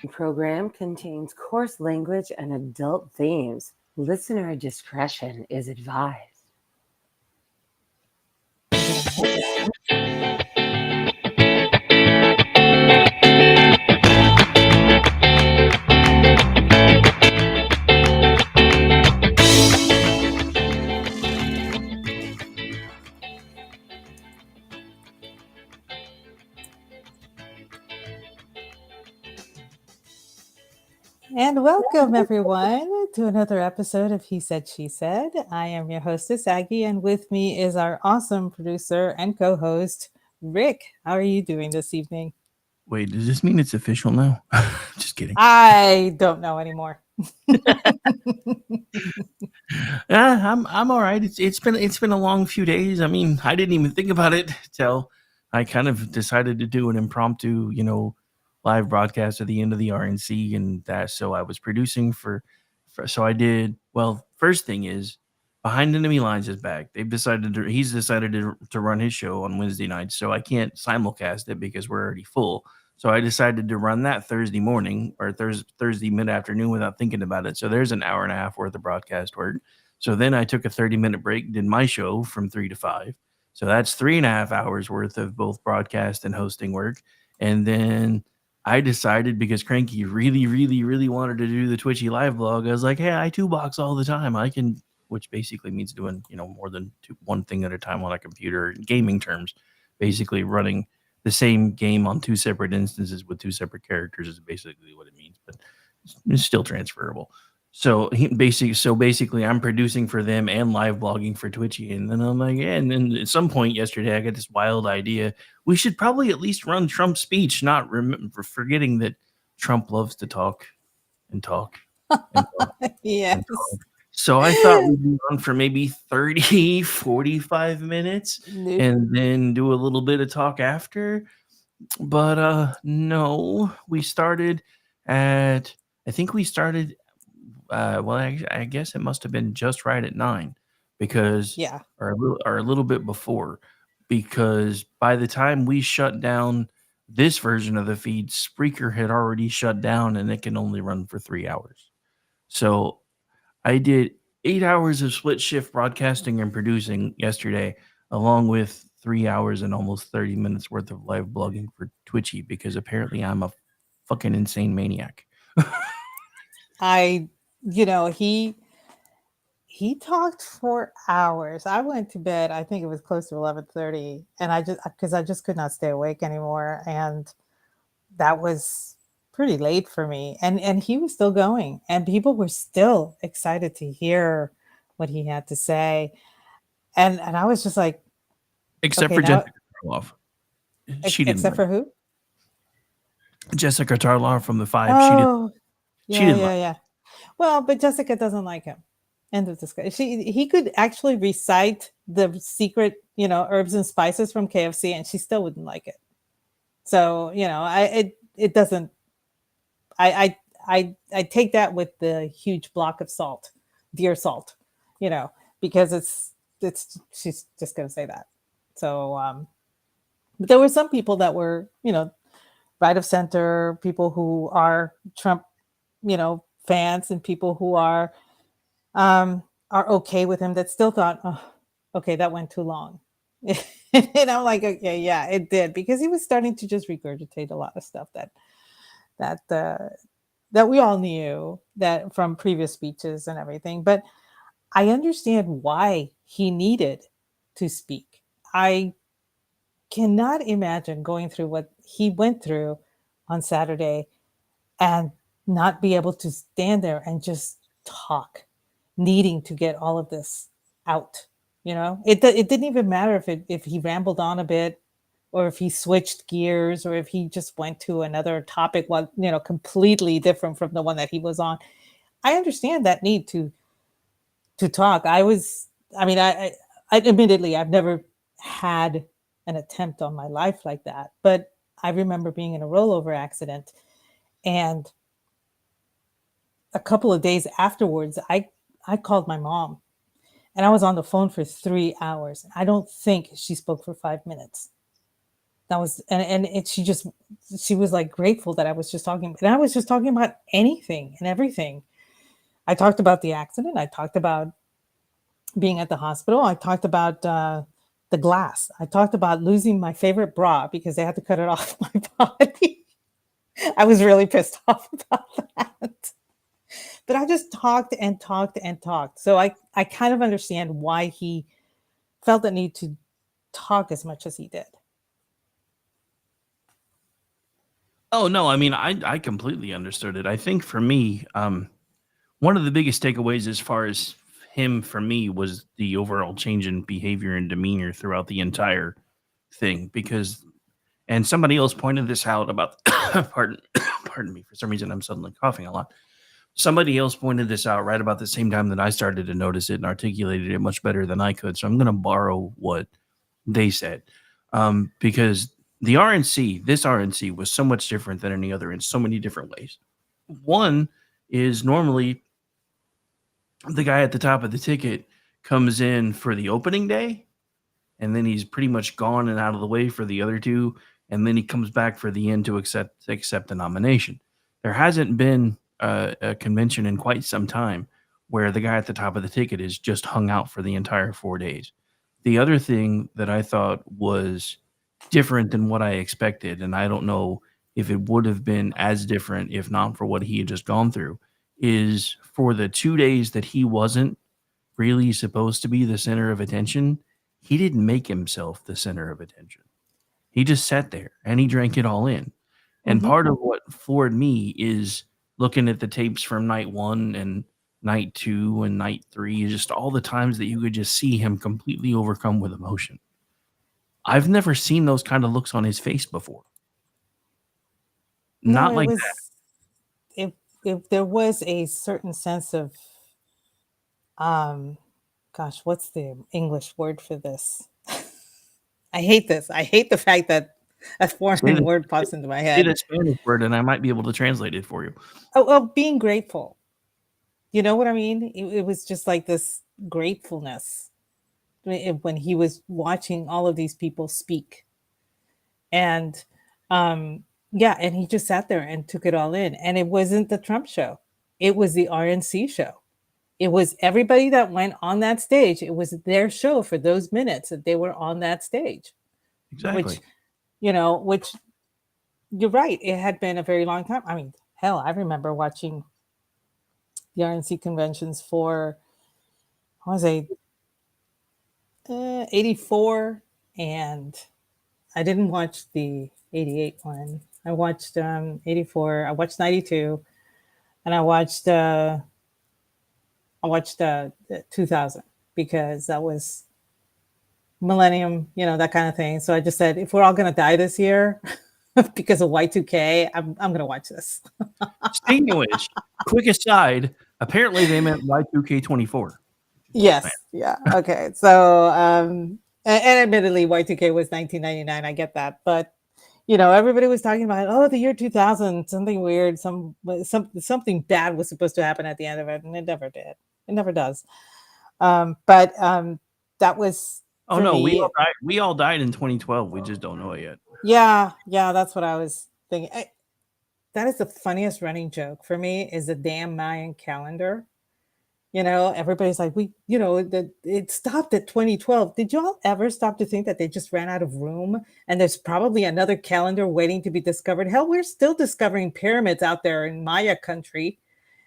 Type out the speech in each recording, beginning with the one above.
The program contains coarse language and adult themes. Listener discretion is advised. And welcome, everyone, to another episode of He Said, She Said. I am your hostess, Aggie, and with me is our awesome producer and co host, Rick. How are you doing this evening? Wait, does this mean it's official now? Just kidding. I don't know anymore. Yeah, I'm all right. It's been a long few days. I mean, I didn't even think about it till I kind of decided to do an impromptu, live broadcast at the end of the RNC, and that. So I was producing for. So I did. Well, first thing is, Behind Enemy Lines is back. He's decided to run his show on Wednesday nights, so I can't simulcast it because we're already full. So I decided to run that Thursday morning or Thursday mid afternoon without thinking about it. So there's an hour and a half worth of broadcast work. So then I took a 30-minute break, did my show from 3 to 5. So that's 3.5 hours worth of both broadcast and hosting work. And then I decided, because Cranky really, really, really wanted to do the Twitchy live blog, I was like, hey, I two box all the time. I can, which basically means doing, more than one thing at a time on a computer, in gaming terms, basically running the same game on two separate instances with two separate characters is basically what it means, but it's still transferable. So basically, I'm producing for them and live blogging for Twitchy, and then I'm like, yeah. And then at some point yesterday, I got this wild idea: we should probably at least run Trump's speech, not forgetting that Trump loves to talk and talk and talk and Yes. talk. So I thought we'd be on for maybe 30, 45 minutes Nope. and then do a little bit of talk after. But no, we started at I think we started well, I guess it must have been just right at 9 because Yeah. or a little bit before, because by the time we shut down this version of the feed, Spreaker had already shut down and it can only run for 3 hours. So I did 8 hours of split shift broadcasting and producing yesterday, along with 3 hours and almost 30 minutes worth of live blogging for Twitchy, because apparently I'm a fucking insane maniac. I, you know, he talked for hours. I went to bed, I think it was close to 11:30, and I just could not stay awake anymore, and that was pretty late for me. And he was still going, and people were still excited to hear what he had to say. And I was just like, Except okay, for now Jessica Tarloff. She didn't except like for who? it. Jessica Tarloff from the Five. Oh, She yeah, didn't like yeah, yeah. Well, but Jessica doesn't like him. End of discussion. He could actually recite the secret, herbs and spices from KFC, and she still wouldn't like it. So, it doesn't. I take that with the huge block of salt, dear salt, you know, because it's she's just gonna say that. So, but there were some people that were, right of center, people who are Trump, fans, and people who are okay with him that still thought, oh, okay, that went too long. And I'm like, okay, yeah, it did, because he was starting to just regurgitate a lot of stuff that that we all knew that from previous speeches and everything. But I understand why he needed to speak. I cannot imagine going through what he went through on Saturday and not be able to stand there and just talk, needing to get all of this out. It didn't even matter if he rambled on a bit, or if he switched gears, or if he just went to another topic, completely different from the one that he was on. I understand that need to talk. I mean, I admittedly, I've never had an attempt on my life like that, but I remember being in a rollover accident, and a couple of days afterwards, I called my mom, and I was on the phone for 3 hours. I don't think she spoke for 5 minutes. That was, she was like grateful that I was just talking, and I was just talking about anything and everything. I talked about the accident. I talked about being at the hospital. I talked about the glass. I talked about losing my favorite bra because they had to cut it off my body. I was really pissed off about that. But I just talked and talked and talked. So I kind of understand why he felt the need to talk as much as he did. Oh no, I mean I completely understood it. I think for me, one of the biggest takeaways as far as him for me was the overall change in behavior and demeanor throughout the entire thing. Because and somebody else pointed this out about pardon pardon me, for some reason I'm suddenly coughing a lot. Somebody else pointed this out right about the same time that I started to notice it and articulated it much better than I could. So I'm going to borrow what they said, because this RNC was so much different than any other in so many different ways. One is normally the guy at the top of the ticket comes in for the opening day, and then he's pretty much gone and out of the way for the other two, and then he comes back for the end to accept the nomination. There hasn't been a convention in quite some time where the guy at the top of the ticket is just hung out for the entire 4 days. The other thing that I thought was different than what I expected, and I don't know if it would have been as different if not for what he had just gone through, is for the 2 days that he wasn't really supposed to be the center of attention, he didn't make himself the center of attention. He just sat there and he drank it all in. And Mm-hmm. part of what floored me is looking at the tapes from night 1 and night 2 and night 3, just all the times that you could just see him completely overcome with emotion. I've never seen those kind of looks on his face before. No, Not it like was that. if there was a certain sense of gosh, what's the English word for this? I hate this. I hate the fact that a Say foreign the, word pops into my say head. the Spanish word and I might be able to translate it for you. Oh, well, being grateful. You know what I mean? It was just like this gratefulness when he was watching all of these people speak. And yeah, and he just sat there and took it all in. And it wasn't the Trump show, it was the RNC show. It was everybody that went on that stage. It was their show for those minutes that they were on that stage, which, Exactly. which you're right. It had been a very long time. I mean, hell, I remember watching the RNC conventions for, I was a 84, and I didn't watch the 88 one. I watched 84. I watched 92, and I watched 2000 because that was millennium, that kind of thing. So I just said, if we're all going to die this year because of Y2K, I'm going to watch this. Speaking of which, quick aside, apparently they meant Y2K24. Yes. Yeah. Okay. So, and admittedly, Y2K was 1999. I get that. But, everybody was talking about, oh, the year 2000, something weird, something bad was supposed to happen at the end of it. And it never did. It never does. But that was, Oh for no, me. we all died in 2012. We just don't know it yet. Yeah. Yeah. That's what I was thinking. That is the funniest running joke for me, is the damn Mayan calendar. Everybody's like, it stopped at 2012. Did y'all ever stop to think that they just ran out of room and there's probably another calendar waiting to be discovered? Hell, we're still discovering pyramids out there in Maya country.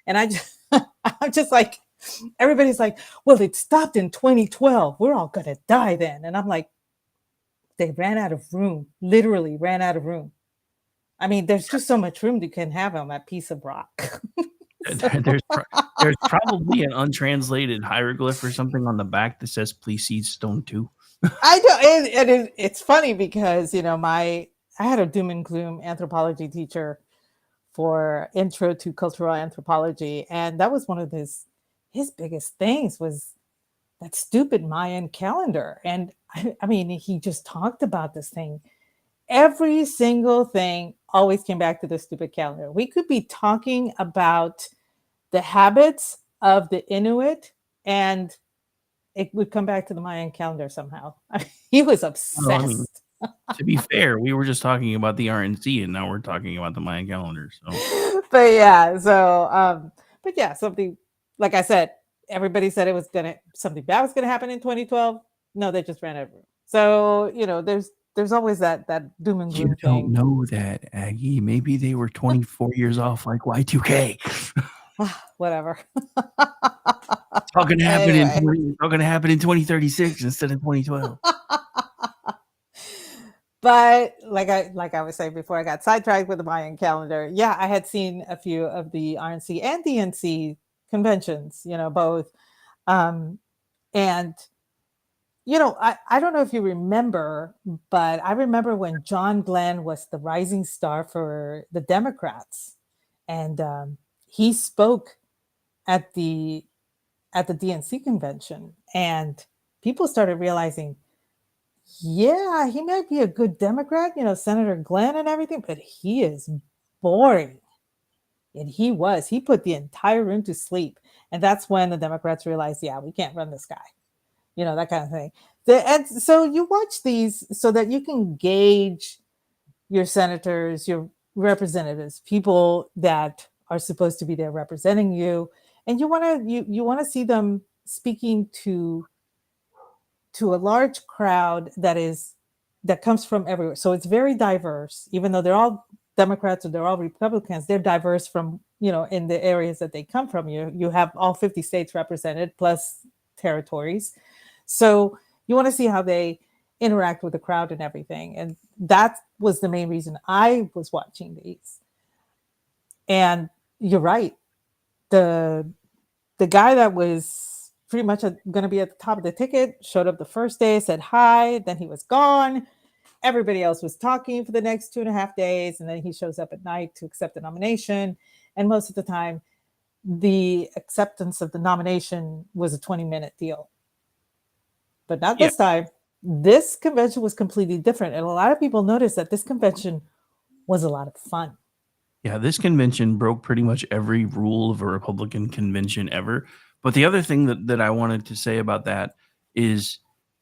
And I'm just like, everybody's like, well, it stopped in 2012. We're all going to die then. And I'm like, they ran out of room, literally ran out of room. I mean, there's just so much room you can have on that piece of rock. There's probably an untranslated hieroglyph or something on the back that says "Please see stone 2." I know, and it's funny because I had a doom and gloom anthropology teacher for intro to cultural anthropology, and that was one of his biggest things was that stupid Mayan calendar. And I mean, he just talked about this thing. Every single thing always came back to the stupid calendar. We could be talking about the habits of the Inuit, and it would come back to the Mayan calendar somehow. He was Well, I mean, obsessed. To be fair, we were just talking about the RNC, and now we're talking about the Mayan calendar. So But yeah, so but yeah, something like I said, everybody said it was gonna something bad was gonna happen in 2012. No, they just ran out of room. So there's always that doom and you gloom don't thing. know that, Aggie. Maybe they were 24 years off, like Y2K. Whatever. It's all gonna happen in Anyway. it's all gonna happen in 2036 instead of 2012. But like I was saying before, I got sidetracked with the Mayan calendar. Yeah, I had seen a few of the RNC and DNC conventions, both. Um, and I don't know if you remember, but I remember when John Glenn was the rising star for the Democrats, and he spoke at the DNC convention, and people started realizing, yeah, he might be a good Democrat, Senator Glenn and everything, but he is boring. And he put the entire room to sleep. And that's when the Democrats realized, yeah, we can't run this guy, that kind of thing. And so you watch these so that you can gauge your senators, your representatives, people that are supposed to be there representing you. And you want to see them speaking to a large crowd that comes from everywhere. So it's very diverse, even though they're all Democrats or they're all Republicans, they're diverse from, in the areas that they come from. You have all 50 states represented plus territories. So you want to see how they interact with the crowd and everything. And that was the main reason I was watching these. And you're right. The guy that was pretty much going to be at the top of the ticket showed up the first day, said hi, then he was gone. Everybody else was talking for the next 2.5 days, and then he shows up at night to accept the nomination. And most of the time, the acceptance of the nomination was a 20-minute deal. But not this time. This convention was completely different. And a lot of people noticed that this convention was a lot of fun. Yeah, this convention broke pretty much every rule of a Republican convention ever. But the other thing that I wanted to say about that is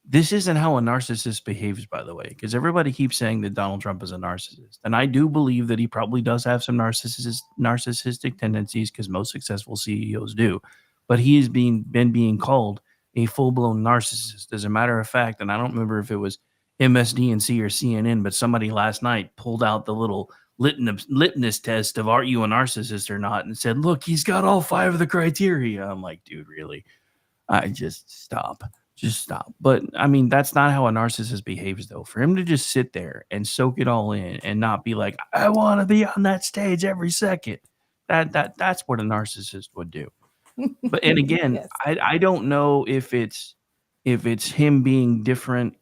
this isn't how a narcissist behaves, by the way, because everybody keeps saying that Donald Trump is a narcissist. And I do believe that he probably does have some narcissistic tendencies, because most successful CEOs do. But he is been being called a full-blown narcissist. As a matter of fact, and I don't remember if it was MSDNC or CNN, but somebody last night pulled out the little litmus test of are you a narcissist or not, and said, look, he's got all 5 of the criteria. I'm like, dude, really? I just stop. But I mean, that's not how a narcissist behaves, though. For him to just sit there and soak it all in and not be like, I want to be on that stage every second. That's what a narcissist would do. But and again, Yes. I don't know if it's him being different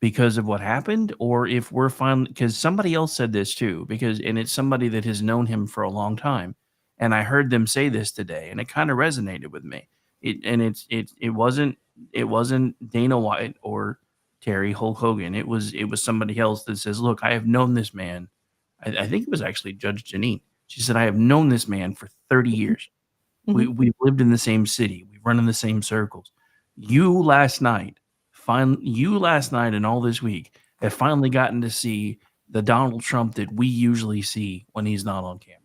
because of what happened, or if we're finally, because somebody else said this too, and it's somebody that has known him for a long time, and I heard them say this today, and it kind of resonated with me. It wasn't Dana White or Terry Hulk Hogan. It was somebody else that says, look, I have known this man. I think it was actually Judge Janine. She said, I have known this man for 30 years. Mm-hmm. We've lived in the same city. We run in the same circles. You last night and all this week have finally gotten to see the Donald Trump that we usually see when he's not on camera.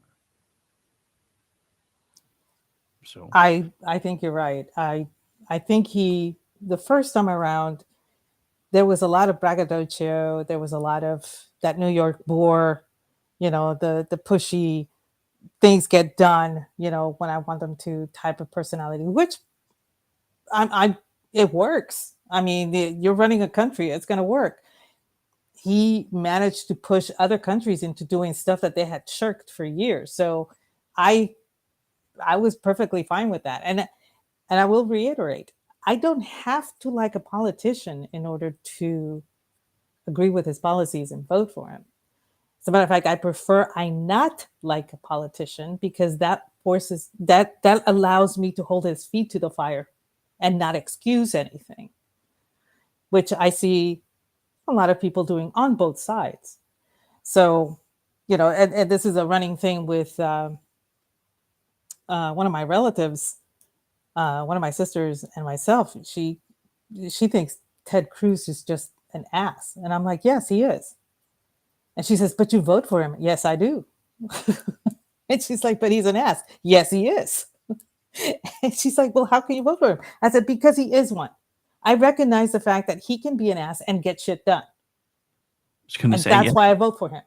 So I think you're right. I think the first time around, there was a lot of braggadocio. There was a lot of that New York bore, the pushy things get done, when I want them to type of personality, which it works. I mean, you're running a country, it's going to work. He managed to push other countries into doing stuff that they had shirked for years. So I was perfectly fine with that. And I will reiterate, I don't have to like a politician in order to agree with his policies and vote for him. As a matter of fact, I prefer I not like a politician, because that allows me to hold his feet to the fire and not excuse anything, which I see a lot of people doing on both sides. So, and this is a running thing with one of my relatives, one of my sisters and myself. She thinks Ted Cruz is just an ass? And I'm like, yes, he is. And she says, but you vote for him. Yes, I do. And she's like, but he's an ass. Yes, he is. And she's like, well, how can you vote for him? I said, because he is one. I recognize the fact that he can be an ass and get shit done. Just gonna And say, that's yeah, why I vote for him.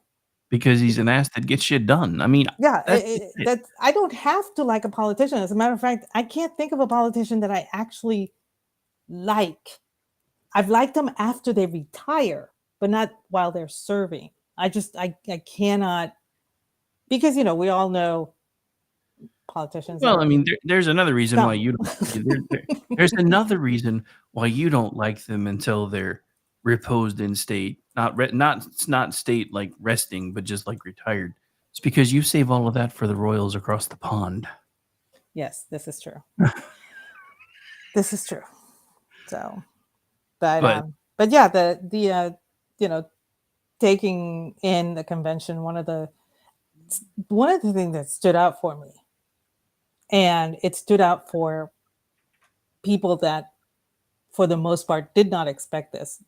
because he's an ass that gets shit done. I mean, Yeah, that's I don't have to like a politician. As a matter of fact, I can't think of a politician that I actually like. I've liked them after they retire, but not while they're serving. I cannot, because we all know politicians Well, I are mean, there's another reason why scum. you don't. There's another reason why you don't like them until they're reposed in state, not state like resting, but just like retired. It's because you save all of that for the royals across the pond. Yes, this is true. This is true. So, but But but yeah, the taking in the convention, one of the things that stood out for me, and it stood out for people that, for the most part, did not expect this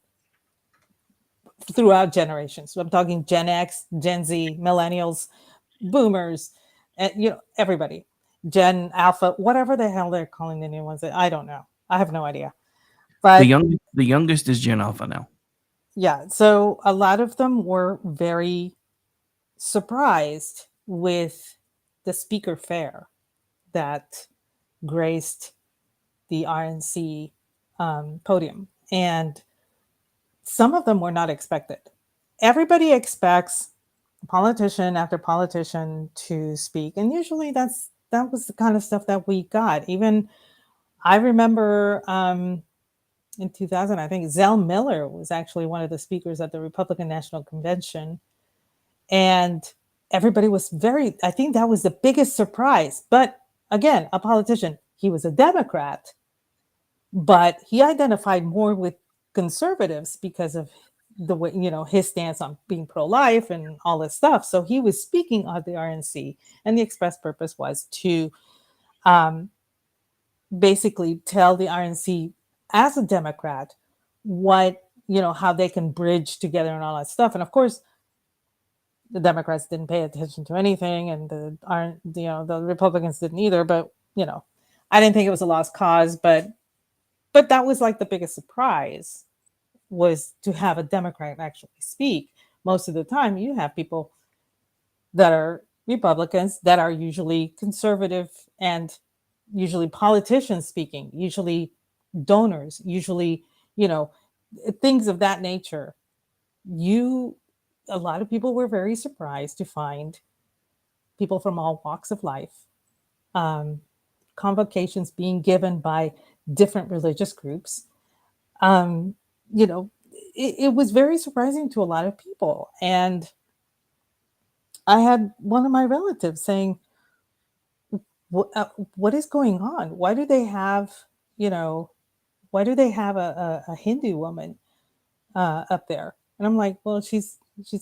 throughout generations. So I'm talking Gen X, Gen Z, Millennials, Boomers, and everybody, Gen Alpha, whatever the hell they're calling the new ones. I don't know. I have no idea. But the youngest is Gen Alpha now. yeah, so a lot of them were very surprised with the speaker fare that graced the RNC podium. And some of them were not expected. Everybody expects politician after politician to speak. And usually that was the kind of stuff that we got. Even I remember in 2000, I think Zell Miller was actually one of the speakers at the Republican National Convention. And everybody was I think that was the biggest surprise. But again, a politician, he was a Democrat, but he identified more with conservatives because of the way, his stance on being pro-life and all this stuff. So he was speaking at the RNC, and the express purpose was to basically tell the RNC as a Democrat what, how they can bridge together and all that stuff. And of course, the Democrats didn't pay attention to anything, and the Republicans didn't either. But I didn't think it was a lost cause. But that was like the biggest surprise, was to have a Democrat actually speak. Most of the time, you have people that are Republicans that are usually conservative, and usually politicians speaking, usually donors, usually things of that nature. A lot of people were very surprised to find people from all walks of life, convocations being given by different religious groups. It was very surprising to a lot of people. And I had one of my relatives saying, what is going on? Why do they have, a Hindu woman up there? And I'm like, well, she's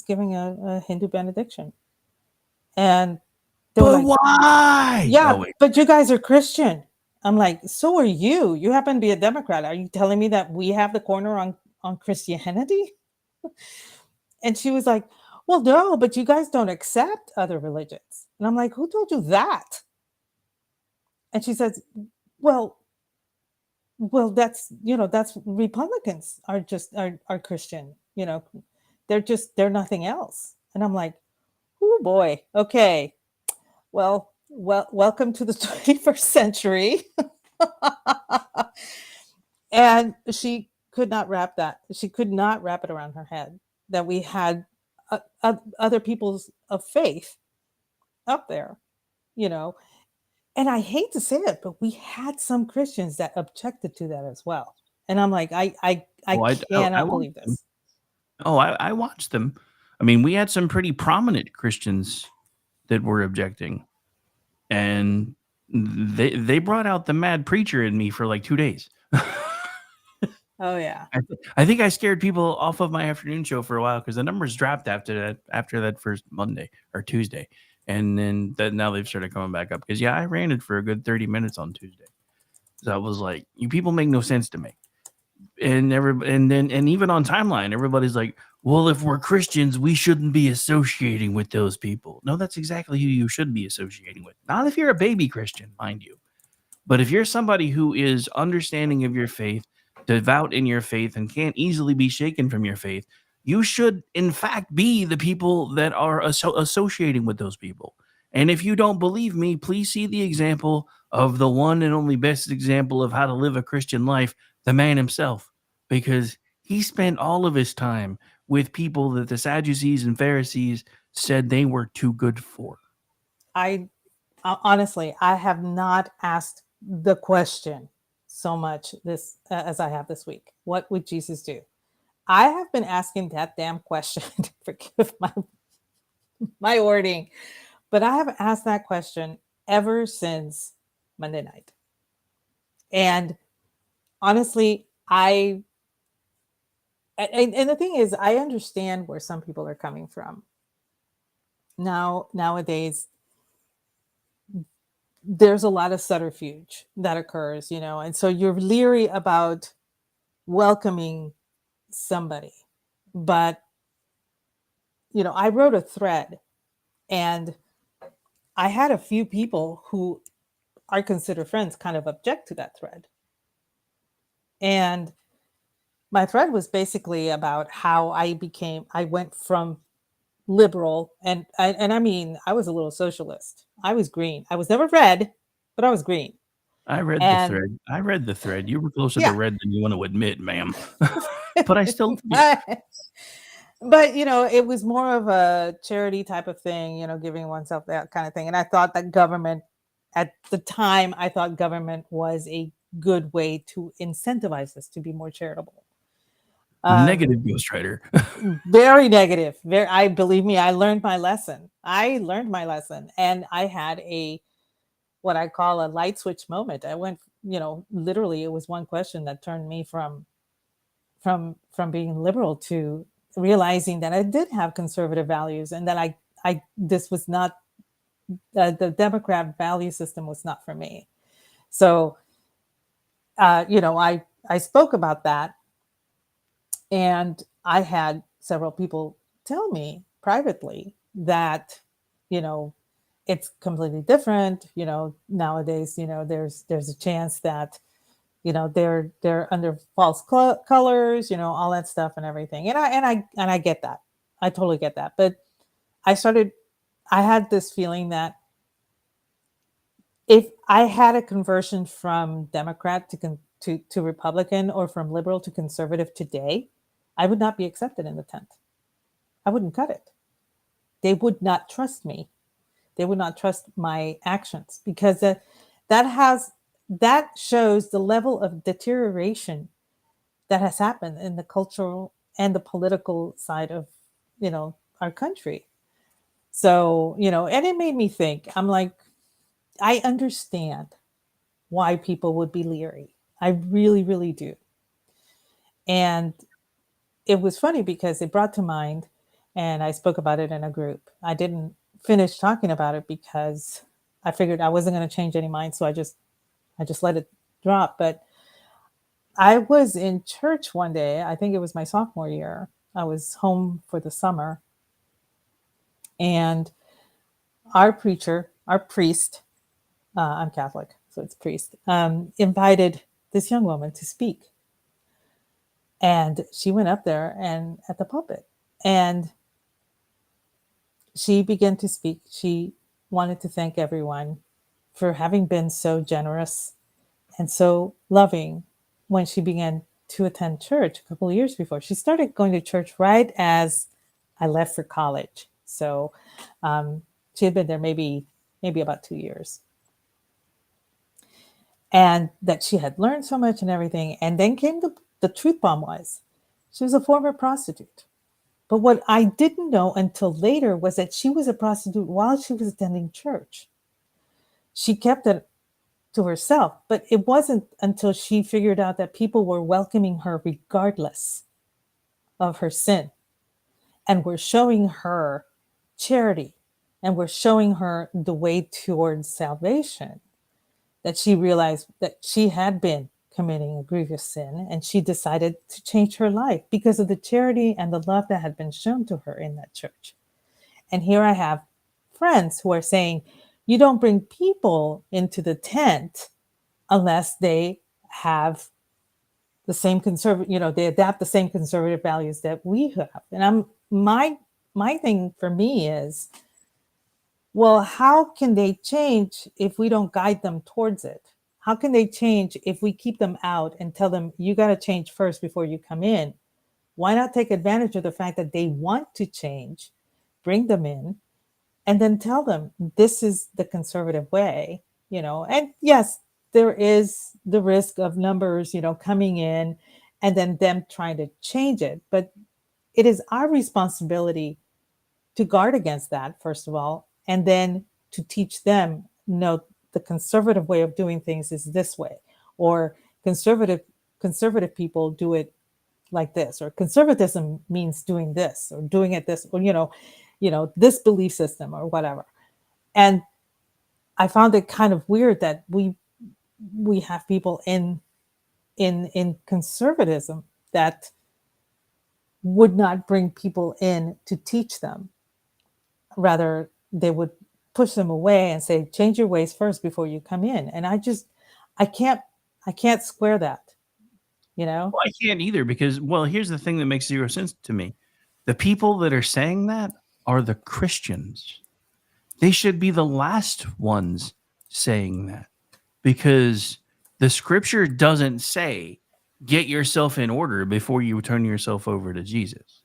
giving a Hindu benediction. And they were But like, why? yeah, Oh, wait. but you guys are Christian. I'm like, so are you. You happen to be a Democrat. Are you telling me that we have the corner on Christianity? And she was like, well, no, but you guys don't accept other religions. And I'm like, who told you that? And she says, well, that's Republicans are just are Christian. They're nothing else. And I'm like, oh boy, okay. Well, welcome to the 21st century. And she could not wrap it around her head that we had other people's of faith up there, and I hate to say it, but we had some Christians that objected to that as well. And I'm like, I I cannot watched believe them. this. Oh, I watched them. I mean, we had some pretty prominent Christians that were objecting, and they brought out the mad preacher in me for like 2 days. Oh yeah. I think I scared people off of my afternoon show for a while because the numbers dropped after that first Monday or Tuesday, and then now they've started coming back up because I ran it for a good 30 minutes on Tuesday. So I was like, you people make no sense to me. and even on timeline, everybody's like, well, if we're Christians, we shouldn't be associating with those people. No, that's exactly who you should be associating with. Not if you're a baby Christian, mind you. But if you're somebody who is understanding of your faith, devout in your faith, and can't easily be shaken from your faith, you should, in fact, be the people that are associating with those people. And if you don't believe me, please see the example of the one and only best example of how to live a Christian life, the man himself, because he spent all of his time with people that the Sadducees and Pharisees said they were too good for. I honestly, I have not asked the question so much this as I have this week. What would Jesus do? I have been asking that damn question. Forgive my wording, but I have asked that question ever since Monday night. And honestly, and the thing is, I understand where some people are coming from. Nowadays, there's a lot of subterfuge that occurs, and so you're leery about welcoming somebody. But, I wrote a thread, and I had a few people who I consider friends kind of object to that thread. And my thread was basically about how I went from liberal, and I mean, I was a little socialist. I was green. I was never red, but I was green. I read the And thread. I read the thread. You were closer to yeah. red than you want to admit, ma'am. But I still but it was more of a charity type of thing, giving oneself that kind of thing. And I thought that government, at the time, I thought government was a good way to incentivize us to be more charitable. Negative ghostwriter. Very negative. I believe me, I learned my lesson. And I had what I call a light switch moment. I went, literally, it was one question that turned me from being liberal to realizing that I did have conservative values, and that this was not the Democrat value system was not for me. So, I spoke about that, and I had several people tell me privately that, it's completely different. Nowadays, there's a chance that, they're under false colors, all that stuff and everything. And I get that. I totally get that. But I had this feeling that if I had a conversion from Democrat to Republican, or from liberal to conservative today, I would not be accepted in the tent. I wouldn't cut it. They would not trust me. They would not trust my actions, because that shows the level of deterioration that has happened in the cultural and the political side of, our country. So, and it made me think. I'm like, I understand why people would be leery. I really, really do. And it was funny because it brought to mind, and I spoke about it in a group. I didn't finish talking about it because I figured I wasn't going to change any mind. So I just let it drop. But I was in church one day. I think it was my sophomore year. I was home for the summer. And our priest, I'm Catholic, so it's priest, invited this young woman to speak. And she went up there and at the pulpit, and she began to speak. She wanted to thank everyone for having been so generous and so loving when she began to attend church a couple of years before. She started going to church right as I left for college. So she had been there maybe about 2 years. And that she had learned so much and everything. And then came the truth bomb was, she was a former prostitute. But what I didn't know until later was that she was a prostitute while she was attending church. She kept it to herself, but it wasn't until she figured out that people were welcoming her regardless of her sin, and were showing her charity, and were showing her the way towards salvation, that she realized that she had been committing a grievous sin, and she decided to change her life because of the charity and the love that had been shown to her in that church. And here I have friends who are saying, you don't bring people into the tent unless they have the same conservative, they adapt the same conservative values that we have. And my thing for me is, well, how can they change if we don't guide them towards it? How can they change if we keep them out and tell them, you got to change first before you come in? Why not take advantage of the fact that they want to change, bring them in, and then tell them this is the conservative way, And yes, there is the risk of numbers, coming in and then them trying to change it. But it is our responsibility to guard against that, first of all, and then to teach them, no, the conservative way of doing things is this way, or conservative people do it like this, or conservatism means doing this or doing it this, or this belief system or whatever. And I found it kind of weird that we have people in conservatism that would not bring people in to teach them. Rather, they would push them away and say, change your ways first before you come in. And I can't square that, Well, I can't either because, well, here's the thing that makes zero sense to me. The people that are saying that are the Christians. They should be the last ones saying that because the scripture doesn't say, get yourself in order before you turn yourself over to Jesus.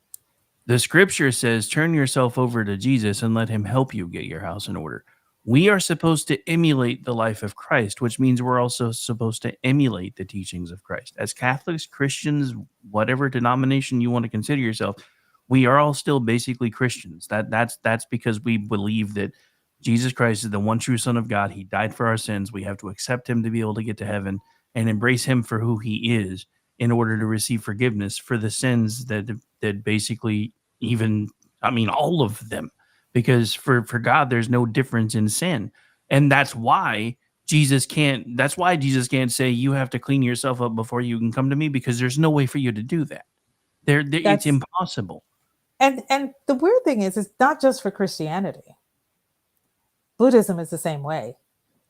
The scripture says, turn yourself over to Jesus and let him help you get your house in order. We are supposed to emulate the life of Christ, which means we're also supposed to emulate the teachings of Christ. As Catholics, Christians, whatever denomination you want to consider yourself, we are all still basically Christians. That's because we believe that Jesus Christ is the one true Son of God. He died for our sins. We have to accept him to be able to get to heaven and embrace him for who he is in order to receive forgiveness for the sins that basically all of them, because for God, there's no difference in sin. And that's why Jesus can't say you have to clean yourself up before you can come to me, because there's no way for you to do that. It's impossible. And the weird thing is, it's not just for Christianity. Buddhism is the same way.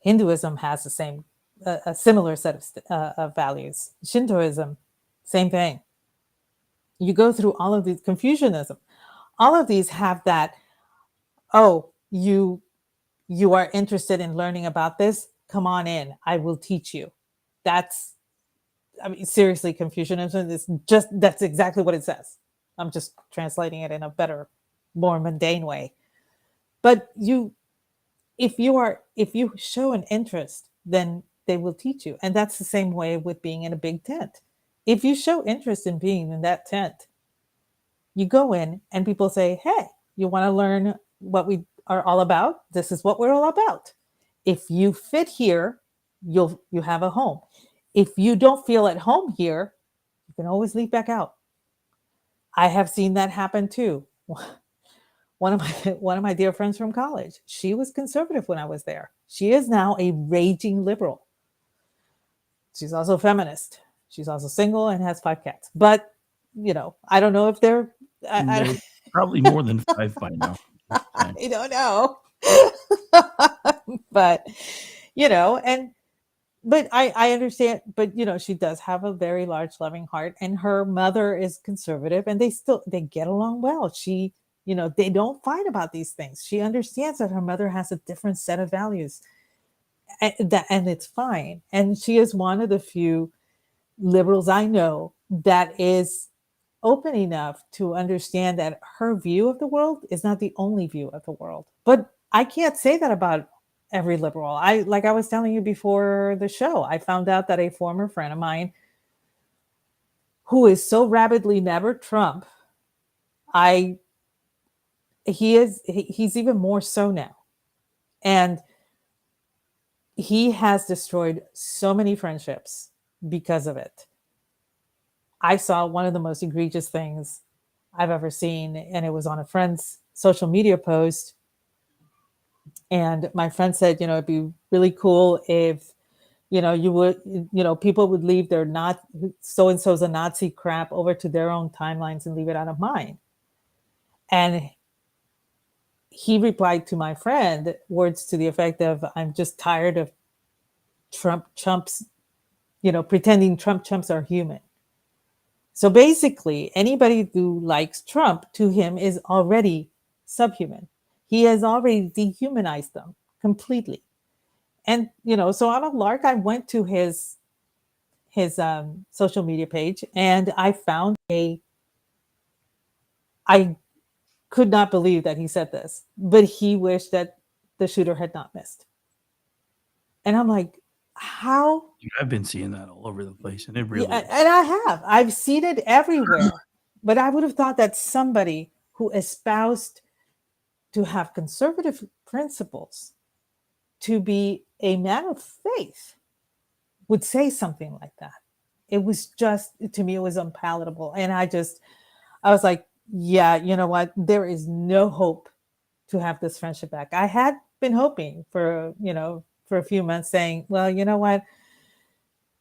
Hinduism has the same, a similar set of values. Shintoism, same thing. You go through all of these, Confucianism, all of these have that, you are interested in learning about this? Come on in, I will teach you. Seriously, Confucianism is that's exactly what it says. I'm just translating it in a better, more mundane way. But if you show an interest, then they will teach you. And that's the same way with being in a big tent. If you show interest in being in that tent, you go in and people say, hey, you want to learn what we are all about? This is what we're all about. If you fit here, you have a home. If you don't feel at home here, you can always leave back out. I have seen that happen too. One of my dear friends from college, she was conservative when I was there. She is now a raging liberal. She's also a feminist. She's also single and has 5 cats. But, I don't know if they're probably more than 5 by now. I don't know. But, but I understand, but she does have a very large loving heart, and her mother is conservative, and they get along well. They don't fight about these things. She understands that her mother has a different set of values, and it's fine. And she is one of the few liberals I know that is open enough to understand that her view of the world is not the only view of the world. But I can't say that about every liberal. Like I was telling you before the show, I found out that a former friend of mine who is so rabidly never Trump, he's even more so now. And he has destroyed so many friendships because of it. I saw one of the most egregious things I've ever seen, and it was on a friend's social media post. And my friend said, it'd be really cool if People would leave their not so and so's a Nazi crap over to their own timelines and leave it out of mine. And he replied to my friend words to the effect of, I'm just tired of Trump chumps, pretending Trump chumps are human. So basically, anybody who likes Trump to him is already subhuman. He has already dehumanized them completely. And, so on a lark, I went to his social media page and I found I could not believe that he said this, but he wished that the shooter had not missed. And I'm like, how? I've been seeing that all over the place, and it really Yeah, and I've seen it everywhere. But I would have thought that somebody who espoused to have conservative principles, to be a man of faith, would say something like that. It was just, to me, it was unpalatable. And I was like, yeah, you know what? There is no hope to have this friendship back. I had been hoping for a few months, saying, well, you know what?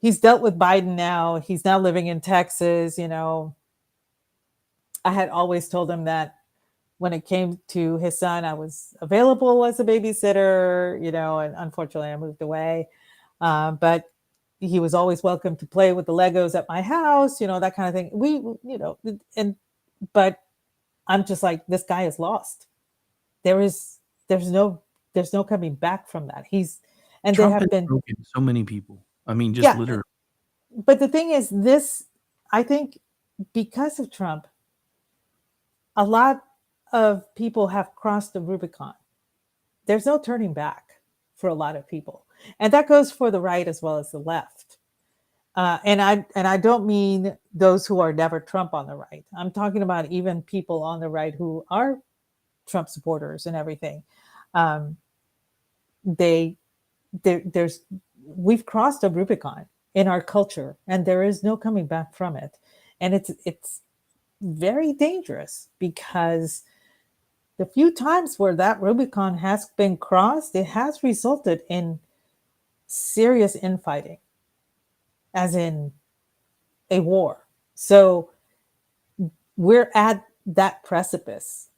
He's dealt with Biden now. He's now living in Texas. I had always told him that when it came to his son, I was available as a babysitter, and unfortunately I moved away. But he was always welcome to play with the Legos at my house, that kind of thing. But I'm just like, this guy is lost. There's no coming back from that. Trump there have has been broken so many people. I mean, just literally. But the thing is, I think because of Trump, a lot of people have crossed the Rubicon. There's no turning back for a lot of people. And that goes for the right as well as the left. And I don't mean those who are never Trump on the right. I'm talking about even people on the right who are Trump supporters and everything. We've crossed a Rubicon in our culture, and there is no coming back from it. And it's very dangerous, because the few times where that Rubicon has been crossed, it has resulted in serious infighting, as in a war. So we're at that precipice.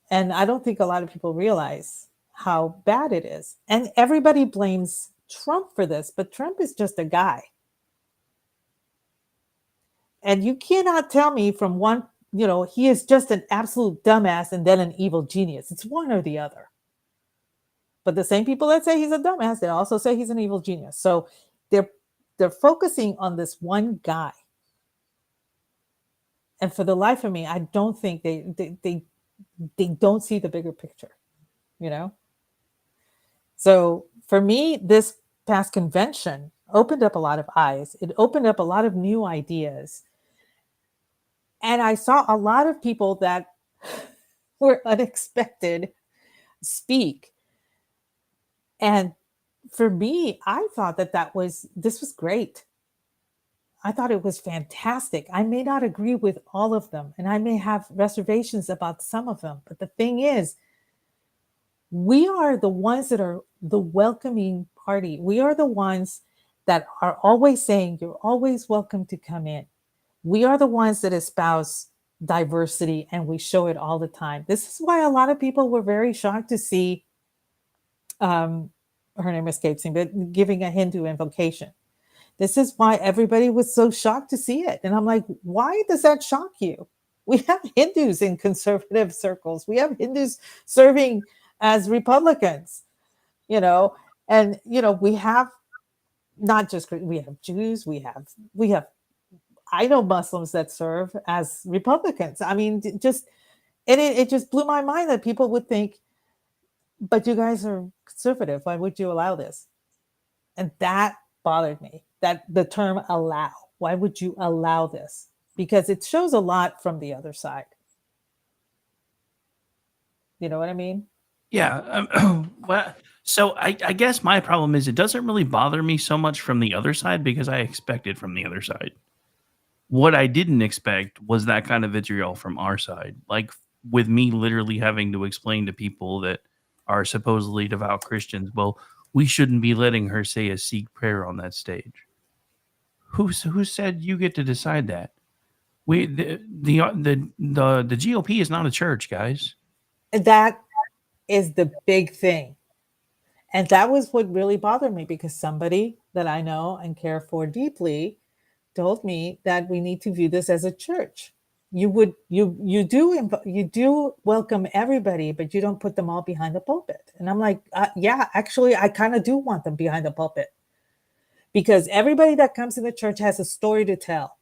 And I don't think a lot of people realize how bad it is. And everybody blames Trump for this, but Trump is just a guy. And you cannot tell me from one, he is just an absolute dumbass and then an evil genius. It's one or the other. But the same people that say he's a dumbass, they also say he's an evil genius. So they're focusing on this one guy. And for the life of me, I don't think they don't see the bigger picture, So for me, this past convention opened up a lot of eyes. It opened up a lot of new ideas. And I saw a lot of people that were unexpected speak. And for me, I thought this was great. I thought it was fantastic. I may not agree with all of them, and I may have reservations about some of them. But the thing is, we are the ones that are the welcoming party. We are the ones that are always saying, you're always welcome to come in. We are the ones that espouse diversity, and we show it all the time. This is why a lot of people were very shocked to see, her name escapes me, but giving a Hindu invocation. This is why everybody was so shocked to see it. And I'm like, why does that shock you? We have Hindus in conservative circles. We have Hindus serving as Republicans, and, we have not just, we have Jews, we have, I know Muslims that serve as Republicans. I mean, it just blew my mind that people would think, but you guys are conservative. Why would you allow this? And that bothered me, that the term allow. Why would you allow this? Because it shows a lot from the other side. You know what I mean? Yeah. Well, so I guess my problem is it doesn't really bother me so much from the other side, because I expect it from the other side. What I didn't expect was that kind of vitriol from our side. Like, with me literally having to explain to people that are supposedly devout Christians, well, we shouldn't be letting her say a Sikh prayer on that stage. Who said you get to decide that? The GOP is not a church, guys. That is the big thing. And that was what really bothered me, because somebody that I know and care for deeply told me that we need to view this as a church. You do welcome everybody, but you don't put them all behind the pulpit. And I'm like, yeah, actually, I kind of do want them behind the pulpit, because everybody that comes in the church has a story to tell.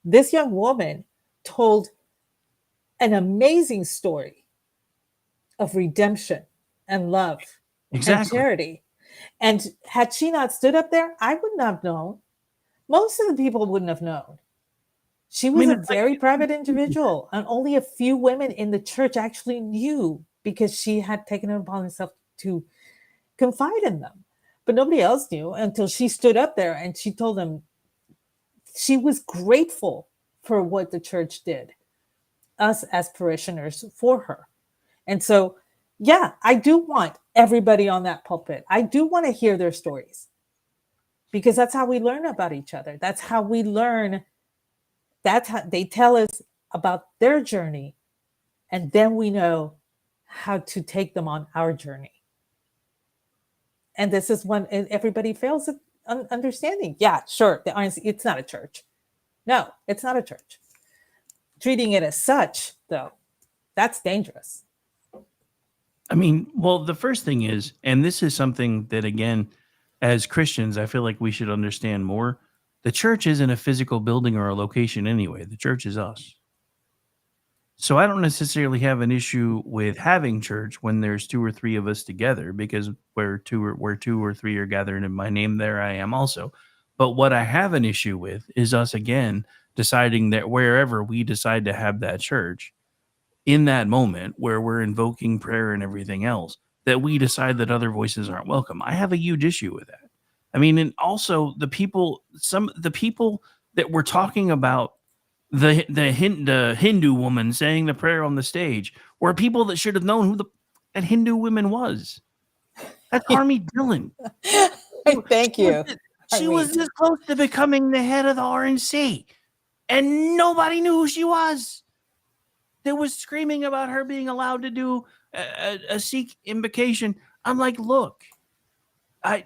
This young woman told an amazing story of redemption and love and Exactly. charity. And had she not stood up there, I wouldn't have known. Most of the people wouldn't have known. She was a very private individual, and only a few women in the church actually knew, because she had taken it upon herself to confide in them. But nobody else knew until she stood up there and she told them she was grateful for what the church did, us as parishioners, for her. And so, yeah, I do want everybody on that pulpit. I do want to hear their stories, because that's how we learn about each other. That's how we learn. That's how they tell us about their journey. And then we know how to take them on our journey. And this is when everybody fails at understanding. Yeah, sure. It's not a church. No, it's not a church. Treating it as such, though, that's dangerous. I mean, well, the first thing is, and this is something that, again, as Christians, I feel like we should understand more. The church isn't a physical building or a location anyway. The church is us. So I don't necessarily have an issue with having church when there's two or three of us together, because where two or three are gathered in my name, there I am also. But what I have an issue with is us, again, deciding that wherever we decide to have that church, in that moment where we're invoking prayer and everything else, that we decide that other voices aren't welcome. I have a huge issue with that. I mean, and also the people that we're talking about, the Hindu woman saying the prayer on the stage, were people that should have known who that Hindu woman was. That's Harmy Dillon. Thank you. She was this close to becoming the head of the RNC, and nobody knew who she was. There was screaming about her being allowed to do a Sikh invocation. I'm like, look, I